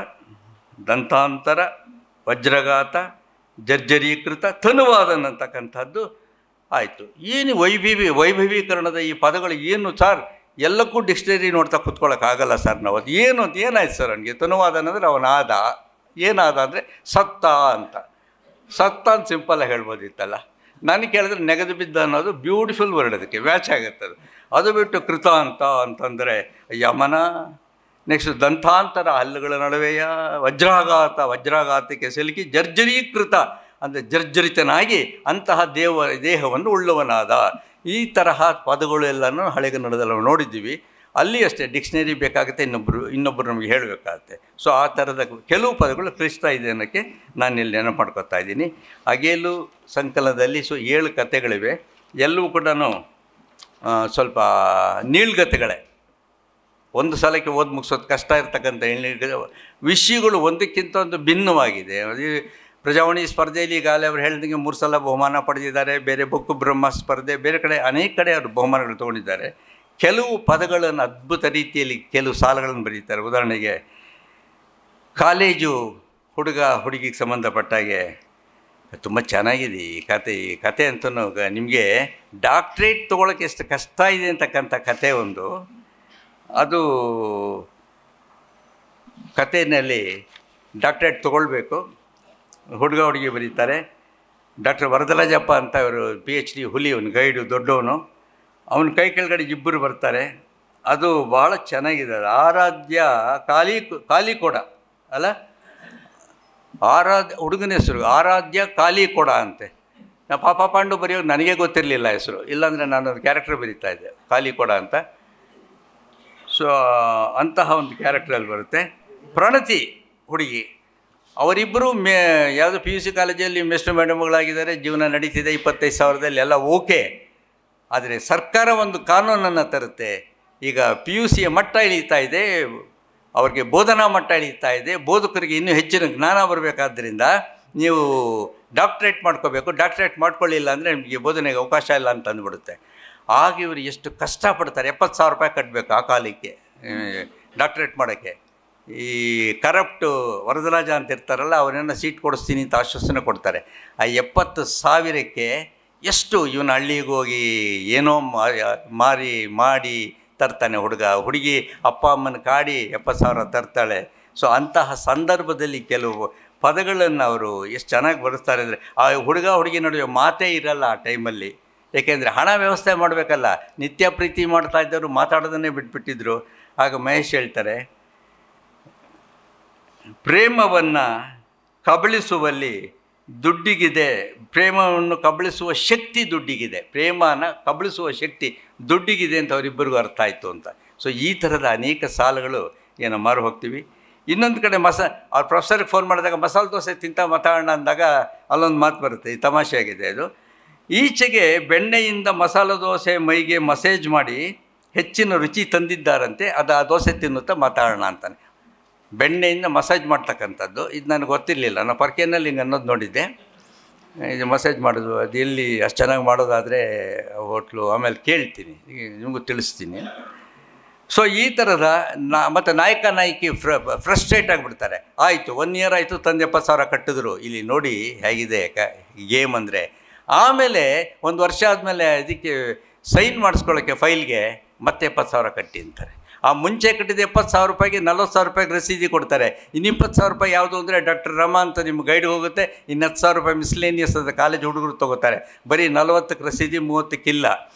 ದಂತಾಂತರ ವಜ್ರಘಾತ ಜರ್ಜರೀಕೃತ ತನುವಾದನ್ ಅಂತಕ್ಕಂಥದ್ದು ಆಯಿತು. ಏನು ವೈಭವೀಕರಣದ ಈ ಪದಗಳು ಏನು ಸರ್? ಎಲ್ಲಕ್ಕೂ ಡಿಕ್ಷನರಿ ನೋಡ್ತಾ ಕೂತ್ಕೊಳ್ಳೋಕ್ಕಾಗಲ್ಲ ಸರ್ ನಾವು. ಅದು ಏನು ಅಂತ ಏನಾಯ್ತು ಸರ್ ನನಗೆ? ತನುವಾದನ್ ಅಂದರೆ ಅವನಾದ, ಏನಾದ ಅಂದರೆ ಸತ್ತ ಅಂತ. ಸತ್ತ ಅಂತ ಸಿಂಪಲ್ಲಾಗಿ ಹೇಳ್ಬೋದಿತ್ತಲ್ಲ. ನನಗೆ ಕೇಳಿದ್ರೆ ನೆಗೆದು ಬಿದ್ದ ಅನ್ನೋದು ಬ್ಯೂಟಿಫುಲ್ ವರ್ಡ್, ಅದಕ್ಕೆ ಮ್ಯಾಚ್ ಆಗುತ್ತೆ ಅದು. ಅದು ಬಿಟ್ಟು ಕೃತ ಅಂತಂದರೆ ಯಮನ. ನೆಕ್ಸ್ಟ್ ದಂತಾಂತರ, ಹಲ್ಲುಗಳ ನಡುವೆಯ ವಜ್ರಾಘಾತಕ್ಕೆ ಸಿಲುಕಿ ಜರ್ಜರೀಕೃತ ಅಂದರೆ ಜರ್ಜರಿತನಾಗಿ ಅಂತಹ ದೇಹವನ್ನು ಉಳ್ಳವನಾದ. ಈ ತರಹ ಪದಗಳು ಎಲ್ಲನೂ ಹಳೆಗನ್ನಡದಲ್ಲಿ ನಾವು ನೋಡಿದ್ದೀವಿ. ಅಲ್ಲಿ ಅಷ್ಟೇ ಡಿಕ್ಷನರಿ ಬೇಕಾಗುತ್ತೆ, ಇನ್ನೊಬ್ಬರು ನಮಗೆ ಹೇಳಬೇಕಾಗುತ್ತೆ. ಸೊ ಆ ಥರದ ಕೆಲವು ಪದಗಳು ಕ್ಲಿಷ್ಟ ಇದೆ ಅನ್ನೋಕ್ಕೆ ನಾನು ಇಲ್ಲಿ ನೆನಪು ಮಾಡ್ಕೊತಾ ಇದ್ದೀನಿ. ಅಗೇಲು ಸಂಕಲನದಲ್ಲಿ 7 ಕಥೆಗಳಿವೆ. ಎಲ್ಲವೂ ಕೂಡ ಸ್ವಲ್ಪ ನೀಳ್ಗತೆಗಳೇ. ಒಂದು ಸಲಕ್ಕೆ ಓದಿ ಮುಗಿಸೋದು ಕಷ್ಟ ಇರ್ತಕ್ಕಂಥ ವಿಷಯಗಳು ಒಂದಕ್ಕಿಂತ ಒಂದು ಭಿನ್ನವಾಗಿದೆ. ಪ್ರಜಾವಾಣಿ ಸ್ಪರ್ಧೆಯಲ್ಲಿ ಈಗಾಗಲೇ ಅವ್ರು ಹೇಳಿದಂಗೆ 3 ಸಲ ಬಹುಮಾನ ಪಡೆದಿದ್ದಾರೆ. ಬೇರೆ ಬೊಕ್ಕು ಬ್ರಹ್ಮ ಸ್ಪರ್ಧೆ, ಬೇರೆ ಕಡೆ ಅನೇಕ ಕಡೆ ಅವರು ಬಹುಮಾನಗಳು ತೊಗೊಂಡಿದ್ದಾರೆ. ಕೆಲವು ಪದಗಳನ್ನು ಅದ್ಭುತ ರೀತಿಯಲ್ಲಿ ಕೆಲವು ಸಾಲುಗಳನ್ನು ಬರೀತಾರೆ. ಉದಾಹರಣೆಗೆ, ಕಾಲೇಜು ಹುಡುಗಿಗೆ ಸಂಬಂಧಪಟ್ಟಾಗೆ ತುಂಬ ಚೆನ್ನಾಗಿದೆ ಈ ಕತೆ ಅಂತೂ. ನಿಮಗೆ ಡಾಕ್ಟ್ರೇಟ್ ತೊಗೊಳಕ್ಕೆ ಎಷ್ಟು ಕಷ್ಟ ಇದೆ ಅಂತಕ್ಕಂಥ ಕತೆ ಒಂದು. ಅದು ಕಥೆಯಲ್ಲಿ ಡಾಕ್ಟ್ರೇಟ್ ತೊಗೊಳ್ಬೇಕು, ಹುಡುಗಿ ಬರೀತಾರೆ. ಡಾಕ್ಟರ್ ವರದರಾಜಪ್ಪ ಅಂತ ಅವರು PhD ಹುಲಿ, ಅವನು ಗೈಡು ದೊಡ್ಡವನು. ಅವನ ಕೈ ಕೆಳಗಡೆ ಇಬ್ಬರು ಬರ್ತಾರೆ. ಅದು ಭಾಳ ಚೆನ್ನಾಗಿದೆ. ಆರಾಧ್ಯ ಕಾಲಿಕೊಡ ಅಲ್ಲ, ಹುಡುಗನ ಹೆಸರು ಆರಾಧ್ಯ ಕಾಲಿಕೊಡ ಅಂತೆ. ಪಾಪ ಪಾಂಡು ಬರೆಯೋದು ನನಗೆ ಗೊತ್ತಿರಲಿಲ್ಲ ಹೆಸರು, ಇಲ್ಲಾಂದರೆ ನಾನೊಂದು ಕ್ಯಾರೆಕ್ಟರ್ ಬರೀತಾ ಇದ್ದೆ ಕಾಲಿಕೊಡ ಅಂತ. ಸೊ ಅಂತಹ ಒಂದು ಕ್ಯಾರೆಕ್ಟ್ರಲ್ಲಿ ಬರುತ್ತೆ. ಪ್ರಣತಿ ಹುಡುಗಿ, ಅವರಿಬ್ಬರು ಯಾವುದೋ PUC ಕಾಲೇಜಲ್ಲಿ ಮೆಸ್ಟರ್ ಮೇಡಮ್ಗಳಾಗಿದ್ದಾರೆ. ಜೀವನ ನಡೀತಿದೆ, 25,000ದಲ್ಲಿ ಎಲ್ಲ ಓಕೆ. ಆದರೆ ಸರ್ಕಾರ ಒಂದು ಕಾನೂನನ್ನು ತರುತ್ತೆ. ಈಗ PUCಯ ಮಟ್ಟ ಇಳೀತಾ ಇದೆ, ಅವ್ರಿಗೆ ಬೋಧನಾ ಮಟ್ಟ ಇಳೀತಾ ಇದೆ. ಬೋಧಕರಿಗೆ ಇನ್ನೂ ಹೆಚ್ಚಿನ ಜ್ಞಾನ ಬರಬೇಕಾದ್ರಿಂದ ನೀವು ಡಾಕ್ಟ್ರೇಟ್ ಮಾಡ್ಕೋಬೇಕು. ಡಾಕ್ಟ್ರೇಟ್ ಮಾಡ್ಕೊಳ್ಳಿಲ್ಲ ಅಂದರೆ ನಿಮಗೆ ಬೋಧನೆಗೆ ಅವಕಾಶ ಇಲ್ಲ ಅಂತ ಅಂದ್ಬಿಡುತ್ತೆ. ಆಗ ಇವರು ಎಷ್ಟು ಕಷ್ಟಪಡ್ತಾರೆ. 70,000 ರೂಪಾಯಿ ಕಟ್ಟಬೇಕು ಆ ಕಾಲಕ್ಕೆ ಡಾಕ್ಟ್ರೇಟ್ ಮಾಡೋಕ್ಕೆ. ಈ ಕರಪ್ಟು ವರದರಾಜ ಅಂತ ಇರ್ತಾರಲ್ಲ, ಅವರನ್ನು ಸೀಟ್ ಕೊಡಿಸ್ತೀನಿ ಅಂತ ಆಶ್ವಾಸನೆ ಕೊಡ್ತಾರೆ. ಆ 70,000ಕ್ಕೆ ಎಷ್ಟು ಇವನು ಹಳ್ಳಿಗೆ ಹೋಗಿ ಏನೋ ಮಾಡಿ ತರ್ತಾನೆ ಹುಡುಗಿ ಅಪ್ಪ ಅಮ್ಮನ ಕಾಡಿ 70,000 ತರ್ತಾಳೆ. ಸೊ ಅಂತಹ ಸಂದರ್ಭದಲ್ಲಿ ಕೆಲವು ಪದಗಳನ್ನು ಅವರು ಎಷ್ಟು ಚೆನ್ನಾಗಿ ಬರೆಸ್ತಾರೆ ಅಂದರೆ, ಆ ಹುಡುಗಿ ನಡುವೆ ಮಾತೇ ಇರಲ್ಲ ಆ ಟೈಮಲ್ಲಿ. ಏಕೆಂದರೆ ಹಣ ವ್ಯವಸ್ಥೆ ಮಾಡಬೇಕಲ್ಲ. ನಿತ್ಯ ಪ್ರೀತಿ ಮಾಡ್ತಾ ಇದ್ದವರು ಮಾತಾಡೋದನ್ನೇ ಬಿಟ್ಬಿಟ್ಟಿದ್ರು. ಆಗ ಮಹೇಶ್ ಹೇಳ್ತಾರೆ, ಪ್ರೇಮವನ್ನು ಕಬಳಿಸುವಲ್ಲಿ ದುಡ್ಡಿಗಿದೆ, ಪ್ರೇಮವನ್ನು ಕಬಳಿಸುವ ಶಕ್ತಿ ದುಡ್ಡಿಗಿದೆ, ಪ್ರೇಮನ ಕಬಳಿಸುವ ಶಕ್ತಿ ದುಡ್ಡಿಗಿದೆ ಅಂತ ಅವರಿಬ್ಬರಿಗೂ ಅರ್ಥ ಆಯಿತು ಅಂತ. ಸೊ ಈ ಥರದ ಅನೇಕ ಸಾಲುಗಳು ಏನೋ ಮಾರು ಹೋಗ್ತೀವಿ. ಇನ್ನೊಂದು ಕಡೆ ಅವ್ರ ಪ್ರೊಫೆಸರ್ಗೆ ಫೋನ್ ಮಾಡಿದಾಗ ಮಸಾಲೆ ದೋಸೆ ತಿಂತ ಮಾತಾಡೋಣ ಅಂದಾಗ ಅಲ್ಲೊಂದು ಮಾತು ಬರುತ್ತೆ, ಈ ತಮಾಷೆಯಾಗಿದೆ ಅದು. ಈಚೆಗೆ ಬೆಣ್ಣೆಯಿಂದ ಮಸಾಲೆ ದೋಸೆ ಮೈಗೆ ಮಸೇಜ್ ಮಾಡಿ ಹೆಚ್ಚಿನ ರುಚಿ ತಂದಿದ್ದಾರಂತೆ, ಅದು ಆ ದೋಸೆ ತಿನ್ನುತ್ತಾ ಮಾತಾಡೋಣ ಅಂತಾನೆ. ಬೆಣ್ಣೆಯಿಂದ ಮಸಾಜ್ ಮಾಡ್ತಕ್ಕಂಥದ್ದು ಇದು ನನಗೆ ಗೊತ್ತಿರಲಿಲ್ಲ. ನಾನು ಪರ್ಕೆನಲ್ಲಿ ಹಿಂಗೆ ಅನ್ನೋದು ನೋಡಿದ್ದೆ. ಇದು ಮಸಾಜ್ ಮಾಡೋದು ಅದು ಎಲ್ಲಿ ಅಷ್ಟು ಚೆನ್ನಾಗಿ ಮಾಡೋದಾದರೆ ಹೋಟ್ಲು, ಆಮೇಲೆ ಕೇಳ್ತೀನಿ, ನಿಮಗೂ ತಿಳಿಸ್ತೀನಿ. ಸೊ ಈ ಥರದ ಮತ್ತು ನಾಯಕ ನಾಯಕಿ ಫ್ರಸ್ಟ್ರೇಟ್ ಆಗಿಬಿಡ್ತಾರೆ. ಆಯಿತು 1 ಇಯರ್ ಆಯಿತು, ತಂದು 70,000 ಕಟ್ಟಿದ್ರು. ಇಲ್ಲಿ ನೋಡಿ ಹೇಗಿದೆ ಗೇಮ್ ಅಂದರೆ. ಆಮೇಲೆ 1 ವರ್ಷ ಆದಮೇಲೆ ಅದಕ್ಕೆ ಸೈನ್ ಮಾಡಿಸ್ಕೊಳ್ಳೋಕ್ಕೆ ಫೈಲ್ಗೆ ಮತ್ತೆ 70,000 ಕಟ್ಟಿ ಅಂತಾರೆ. ಆ ಮುಂಚೆ ಕಟ್ಟಿದ 70,000 ರೂಪಾಯಿಗೆ 40,000 ರೂಪಾಯಿಗೆ ರಸೀದಿ ಕೊಡ್ತಾರೆ. ಇನ್ನು 20,000 ರೂಪಾಯಿ ಯಾವುದು ಅಂದರೆ ಡಾಕ್ಟರ್ ರಮಾ ಅಂತ ನಿಮ್ಮ ಗೈಡ್ ಹೋಗುತ್ತೆ. ಇನ್ನು 10,000 ರೂಪಾಯಿ ಮಿಸ್ಲೇನಿಯಸ್ ಅದು ಕಾಲೇಜ್ ಹುಡುಗರು ತೊಗೋತಾರೆ. ಬರೀ 40ಕ್ಕೆ ರಸೀದಿ, 30ಕ್ಕಿಲ್ಲ.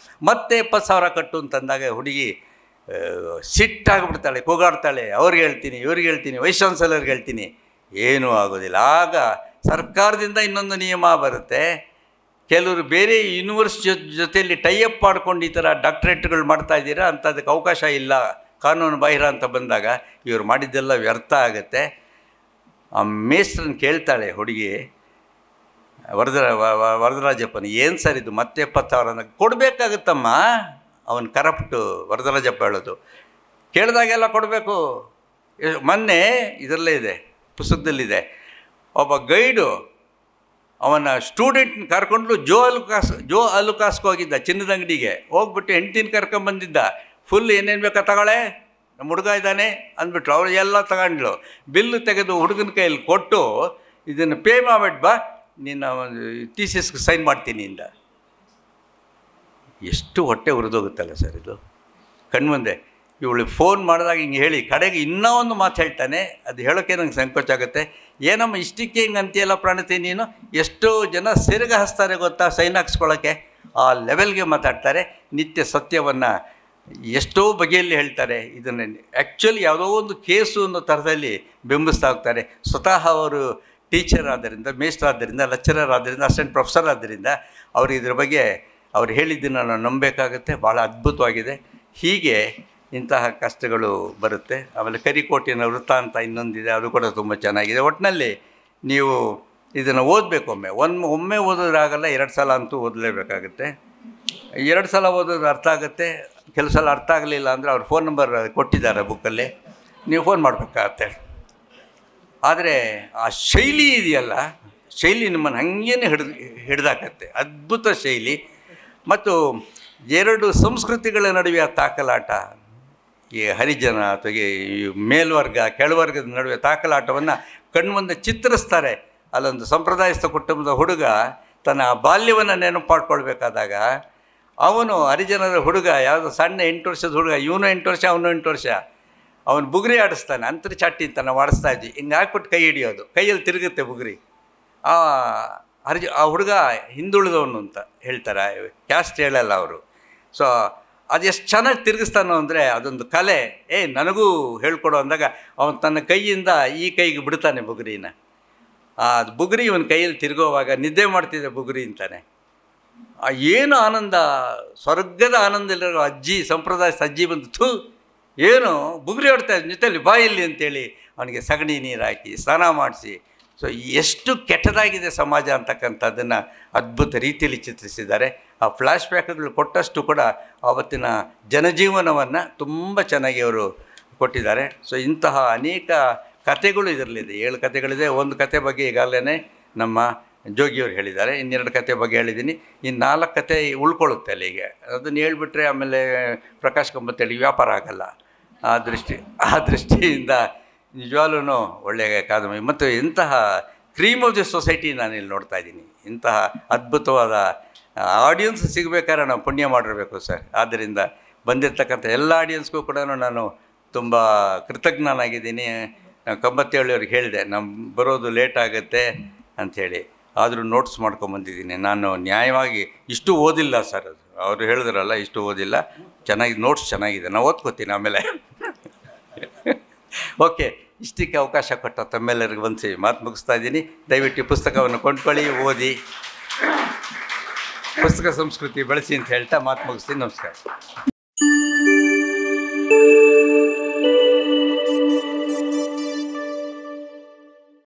ಮತ್ತೆ 70,000 ಕಟ್ಟು ಅಂತಂದಾಗ ಹುಡುಗಿ ಸಿಟ್ಟಾಗಿಬಿಡ್ತಾಳೆ, ಕೂಗಾಡ್ತಾಳೆ. ಅವ್ರಿಗೆ ಹೇಳ್ತೀನಿ, ಇವ್ರಿಗೆ ಹೇಳ್ತೀನಿ, ವೈಸ್ ಚಾನ್ಸಲರ್ಗೆ ಹೇಳ್ತೀನಿ, ಏನೂ ಆಗೋದಿಲ್ಲ. ಆಗ ಸರ್ಕಾರದಿಂದ ಇನ್ನೊಂದು ನಿಯಮ ಬರುತ್ತೆ. ಕೆಲವರು ಬೇರೆ ಯೂನಿವರ್ಸಿಟಿ ಜೊತೆಯಲ್ಲಿ ಟೈಅಪ್ ಮಾಡ್ಕೊಂಡು ಈ ಥರ ಡಾಕ್ಟ್ರೇಟ್ಗಳು ಮಾಡ್ತಾಯಿದ್ದೀರಾ ಅಂತ, ಅದಕ್ಕೆ ಅವಕಾಶ ಇಲ್ಲ, ಕಾನೂನು ಬಾಹಿರ ಅಂತ ಬಂದಾಗ ಇವ್ರು ಮಾಡಿದ್ದೆಲ್ಲ ವ್ಯರ್ಥ ಆಗುತ್ತೆ. ಆ ಮೇಸ್ಟ್ರನ್ನ ಕೇಳ್ತಾಳೆ ಹುಡುಗಿ, ವರದರಾಜಪ್ಪನ, ಏನು ಸರ್ ಇದು ಮತ್ತೆ 70,000 ಕೊಡಬೇಕಾಗುತ್ತಮ್ಮ. ಅವನು ಕರಪ್ಟು ವರದರಾಜಪ್ಪ ಹೇಳೋದು, ಕೇಳಿದಾಗೆಲ್ಲ ಕೊಡಬೇಕು. ಮೊನ್ನೆ ಇದರಲ್ಲೇ ಇದೆ, ಪುಸ್ತಕದಲ್ಲಿದೆ, ಒಬ್ಬ ಗೈಡು ಅವನ ಸ್ಟೂಡೆಂಟ್ನ ಕರ್ಕೊಂಡು ಜೋ ಅಲುಕಾಸ್ಗೆ ಹೋಗಿದ್ದ, ಚಿನ್ನದ ಅಂಗಡಿಗೆ ಹೋಗ್ಬಿಟ್ಟು ಹೆಂಡ್ತಿನ ಕರ್ಕೊಂಬಂದಿದ್ದ. ಫುಲ್ ಏನೇನು ಬೇಕಾ ತಗೊಳ್ಳೆ, ನಮ್ಮ ಹುಡುಗ ಇದ್ದಾನೆ ಅಂದ್ಬಿಟ್ರು. ಅವ್ರು ಎಲ್ಲ ತಗೊಂಡ್ಲು. ಬಿಲ್ಲು ತೆಗೆದು ಹುಡುಗನ ಕೈಯಲ್ಲಿ ಕೊಟ್ಟು, ಇದನ್ನು ಪೇ ಮಾಡ್ಬಿಟ್ಟು ಬಾ, ನಿನ್ನ ಥೀಸಿಸ್ಗೆ ಸೈನ್ ಮಾಡ್ತೀನಿ ಇಂದ. ಎಷ್ಟು ಹೊಟ್ಟೆ ಉರಿದೋಗುತ್ತಲ್ಲ ಸರ್ ಇದು ಕಣ್ಮುಂದೆ. ಇವಳಿಗೆ ಫೋನ್ ಮಾಡಿದಾಗ ಹಿಂಗೆ ಹೇಳಿ ಕಡೆಗೆ ಇನ್ನೂ ಒಂದು ಮಾತು ಹೇಳ್ತಾನೆ, ಅದು ಹೇಳೋಕ್ಕೆ ನಂಗೆ ಸಂಕೋಚ ಆಗುತ್ತೆ. ಏನಮ್ಮ ಇಷ್ಟಕ್ಕೆ ಹಿಂಗೆ ಅಂತೀಯಲ್ಲ ಪ್ರಾಣತೆ ನೀನು, ಎಷ್ಟೋ ಜನ ಸಿರಗ ಹಚ್ತಾರೆ ಗೊತ್ತಾ ಸೈನ್ ಹಾಕ್ಸ್ಕೊಳ್ಳೋಕ್ಕೆ, ಆ ಲೆವೆಲ್ಗೆ ಮಾತಾಡ್ತಾರೆ. ನಿತ್ಯ ಸತ್ಯವನ್ನು ಎಷ್ಟೋ ಬಗೆಯಲ್ಲಿ ಹೇಳ್ತಾರೆ. ಇದನ್ನು ಆ್ಯಕ್ಚುಲಿ ಯಾವುದೋ ಒಂದು ಕೇಸು ಅನ್ನೋ ಥರದಲ್ಲಿ ಬಿಂಬಿಸ್ತಾ ಹೋಗ್ತಾರೆ. ಸ್ವತಃ ಅವರು ಟೀಚರ್ ಆದ್ದರಿಂದ, ಮೇಸ್ಟರ್ ಆದ್ದರಿಂದ, ಲೆಕ್ಚರರ್ ಆದ್ದರಿಂದ, ಅಸಿಸ್ಟೆಂಟ್ ಪ್ರೊಫೆಸರ್ ಆದ್ದರಿಂದ ಅವ್ರಿಗೆ ಇದ್ರ ಬಗ್ಗೆ ಅವ್ರು ಹೇಳಿದ್ದನ್ನು ನಾವು ನಂಬಬೇಕಾಗುತ್ತೆ. ಭಾಳ ಅದ್ಭುತವಾಗಿದೆ. ಹೀಗೆ ಇಂತಹ ಕಷ್ಟಗಳು ಬರುತ್ತೆ. ಆಮೇಲೆ ಕರಿಕೋಟಿನ ವೃತ್ತ ಅಂತ ಇನ್ನೊಂದಿದೆ, ಅದು ಕೂಡ ತುಂಬ ಚೆನ್ನಾಗಿದೆ. ಒಟ್ಟಿನಲ್ಲಿ ನೀವು ಇದನ್ನು ಓದಬೇಕು. ಒಮ್ಮೆ ಓದೋದ್ರಾಗಲ್ಲ, 2 ಸಲ ಅಂತೂ ಓದಲೇಬೇಕಾಗುತ್ತೆ. 2 ಸಲ ಓದೋದು ಅರ್ಥ ಆಗುತ್ತೆ. ಕೆಲವು ಸಲ ಅರ್ಥ ಆಗಲಿಲ್ಲ ಅಂದರೆ ಅವ್ರ ಫೋನ್ ನಂಬರ್ ಕೊಟ್ಟಿದ್ದಾರೆ ಬುಕ್ಕಲ್ಲಿ, ನೀವು ಫೋನ್ ಮಾಡಬೇಕಾಗತ್ತೆ. ಆದರೆ ಆ ಶೈಲಿ ಇದೆಯಲ್ಲ, ಶೈಲಿ ನಿಮ್ಮನ್ನು ಹಾಗೇನೆ ಹಿಡ್ದಾಕತ್ತೆ. ಅದ್ಭುತ ಶೈಲಿ. ಮತ್ತು 2 ಸಂಸ್ಕೃತಿಗಳ ನಡುವೆ ಆ ತಾಕಲಾಟ, ಈ ಹರಿಜನ ಅಥವಾ ಈ ಮೇಲ್ವರ್ಗ ಕೆಳವರ್ಗದ ನಡುವೆ ತಾಕಲಾಟವನ್ನು ಕಣ್ಮುಂದೆ ಚಿತ್ರಿಸ್ತಾರೆ. ಅಲ್ಲೊಂದು ಸಂಪ್ರದಾಯಸ್ಥ ಕುಟುಂಬದ ಹುಡುಗ ತನ್ನ ಬಾಲ್ಯವನ್ನು ನೆನಪು ಮಾಡ್ಕೊಳ್ಬೇಕಾದಾಗ, ಅವನು ಹರಿಜನರ ಹುಡುಗ, ಯಾವುದೋ ಸಣ್ಣ 8 ವರ್ಷದ ಹುಡುಗ, ಇವನು 8 ವರ್ಷ, ಅವನು 8 ವರ್ಷ, ಅವನು ಬುಗುರಿ ಆಡಿಸ್ತಾನೆ. ಅಂತರ್ಚಾಟಿ ಅಂತ ನಾವು ಆಡಿಸ್ತಾ ಇದ್ವಿ. ಹಿಂಗೆ ಹಾಕ್ಬಿಟ್ಟು ಕೈ ಹಿಡಿಯೋದು, ಕೈಯಲ್ಲಿ ತಿರುಗುತ್ತೆ ಬುಗುರಿ. ಆ ಹುಡುಗ ಹಿಂದುಳಿದವನು ಅಂತ ಹೇಳ್ತಾರೆ, ಕ್ಯಾಸ್ಟ್ ಹೇಳಲ್ಲ ಅವರು. ಸೊ ಅದು ಎಷ್ಟು ಚೆನ್ನಾಗಿ ತಿರುಗಿಸ್ತಾನೋ ಅಂದರೆ ಅದೊಂದು ಕಲೆ. ನನಗೂ ಹೇಳ್ಕೊಡು ಅಂದಾಗ ಅವನು ತನ್ನ ಕೈಯಿಂದ ಈ ಕೈಗೆ ಬಿಡ್ತಾನೆ ಬುಗುರಿನ. ಅದು ಬುಗುರಿ ಇವನ ಕೈಯಲ್ಲಿ ತಿರುಗೋವಾಗ ನಿದ್ದೆ ಮಾಡ್ತಿದ್ದೆ ಬುಗುರಿ ಅಂತಾನೆ. ಏನು ಆನಂದ, ಸ್ವರ್ಗದ ಆನಂದ ಇಲ್ಲಿರೋ ಅಜ್ಜಿ, ಸಂಪ್ರದಾಯ ಅಜ್ಜಿ ಬಂದು ಏನು ಬುಗುರಿ ಹೊಡ್ತಾ ಜೊತೆಯಲ್ಲಿ ಬಾಯಲ್ಲಿ ಅಂತೇಳಿ ಅವನಿಗೆ ಸಗಣಿ ನೀರು ಹಾಕಿ ಸ್ನಾನ ಮಾಡಿಸಿ. ಸೊ ಎಷ್ಟು ಕೆಟ್ಟದಾಗಿದೆ ಸಮಾಜ ಅಂತಕ್ಕಂಥದ್ದನ್ನು ಅದ್ಭುತ ರೀತಿಯಲ್ಲಿ ಚಿತ್ರಿಸಿದ್ದಾರೆ. ಆ ಫ್ಲ್ಯಾಶ್ ಬ್ಯಾಕ್ಗಳು ಕೊಟ್ಟಷ್ಟು ಕೂಡ ಆವತ್ತಿನ ಜನಜೀವನವನ್ನು ತುಂಬ ಚೆನ್ನಾಗಿ ಅವರು ಕೊಟ್ಟಿದ್ದಾರೆ. ಸೊ ಇಂತಹ ಅನೇಕ ಕಥೆಗಳು ಇದರಲ್ಲಿದೆ. 7 ಕಥೆಗಳಿದೆ. ಒಂದು ಕತೆ ಬಗ್ಗೆ ಈಗಾಗಲೇ ನಮ್ಮ ಜೋಗಿಯವರು ಹೇಳಿದ್ದಾರೆ. ಇನ್ನೆರಡು ಕತೆ ಬಗ್ಗೆ ಹೇಳಿದ್ದೀನಿ. ಇನ್ನು 4 ಕತೆ ಉಳ್ಕೊಳ್ಳುತ್ತೆ ಅಲ್ಲಿಗೆ. ಅದನ್ನು ಹೇಳ್ಬಿಟ್ರೆ ಆಮೇಲೆ ಪ್ರಕಾಶ್ ಕಂಬತ್ತೇಳಿ ವ್ಯಾಪಾರ ಆಗಲ್ಲ. ಆ ದೃಷ್ಟಿಯಿಂದ ನಿಜವಾಗ್ಲೂ ಒಳ್ಳೆಯ ಕಾದಂಬರಿ. ಮತ್ತು ಇಂತಹ ಕ್ರೀಮ್ ಆಫ್ ದಿ ಸೊಸೈಟಿ ನಾನಿಲ್ಲಿ ನೋಡ್ತಾ ಇದ್ದೀನಿ. ಇಂತಹ ಅದ್ಭುತವಾದ ಆಡಿಯನ್ಸ್ ಸಿಗಬೇಕಾದ್ರೆ ನಾವು ಪುಣ್ಯ ಮಾಡಿರಬೇಕು ಸರ್. ಆದ್ದರಿಂದ ಬಂದಿರತಕ್ಕಂಥ ಎಲ್ಲ ಆಡಿಯನ್ಸ್ಗೂ ಕೂಡ ನಾನು ತುಂಬ ಕೃತಜ್ಞನಾಗಿದ್ದೀನಿ. ಕಂಬತ್ತೇಳಿಯವ್ರಿಗೆ ಹೇಳಿದೆ, ನಮ್ಮ ಬರೋದು ಲೇಟ್ ಆಗುತ್ತೆ ಅಂಥೇಳಿ. ಆದರೂ ನೋಟ್ಸ್ ಮಾಡ್ಕೊಂಬಂದಿದ್ದೀನಿ. ನಾನು ನ್ಯಾಯವಾಗಿ ಇಷ್ಟು ಓದಿಲ್ಲ ಸರ್, ಅದು ಅವರು ಹೇಳಿದ್ರಲ್ಲ ಇಷ್ಟು ಓದಿಲ್ಲ, ಚೆನ್ನಾಗಿ ನೋಟ್ಸ್ ಚೆನ್ನಾಗಿದೆ, ನಾನು ಓದ್ಕೋತೀನಿ ಆಮೇಲೆ. ಓಕೆ, ಇಷ್ಟಕ್ಕೆ ಅವಕಾಶ ಕೊಟ್ಟ ತಮ್ಮೆಲ್ಲರಿಗೂ ಬಂದು ಮಾತು ಮುಗಿಸ್ತಾ ಇದ್ದೀನಿ. ದಯವಿಟ್ಟು ಈ ಪುಸ್ತಕವನ್ನು ಕೊಂಡ್ಕೊಳ್ಳಿ, ಓದಿ, ಪುಸ್ತಕ ಸಂಸ್ಕೃತಿ ಬೆಳೆಸಿ ಅಂತ ಹೇಳ್ತಾ ಮಾತು ಮುಗಿಸ್ತೀನಿ. ನಮಸ್ಕಾರ.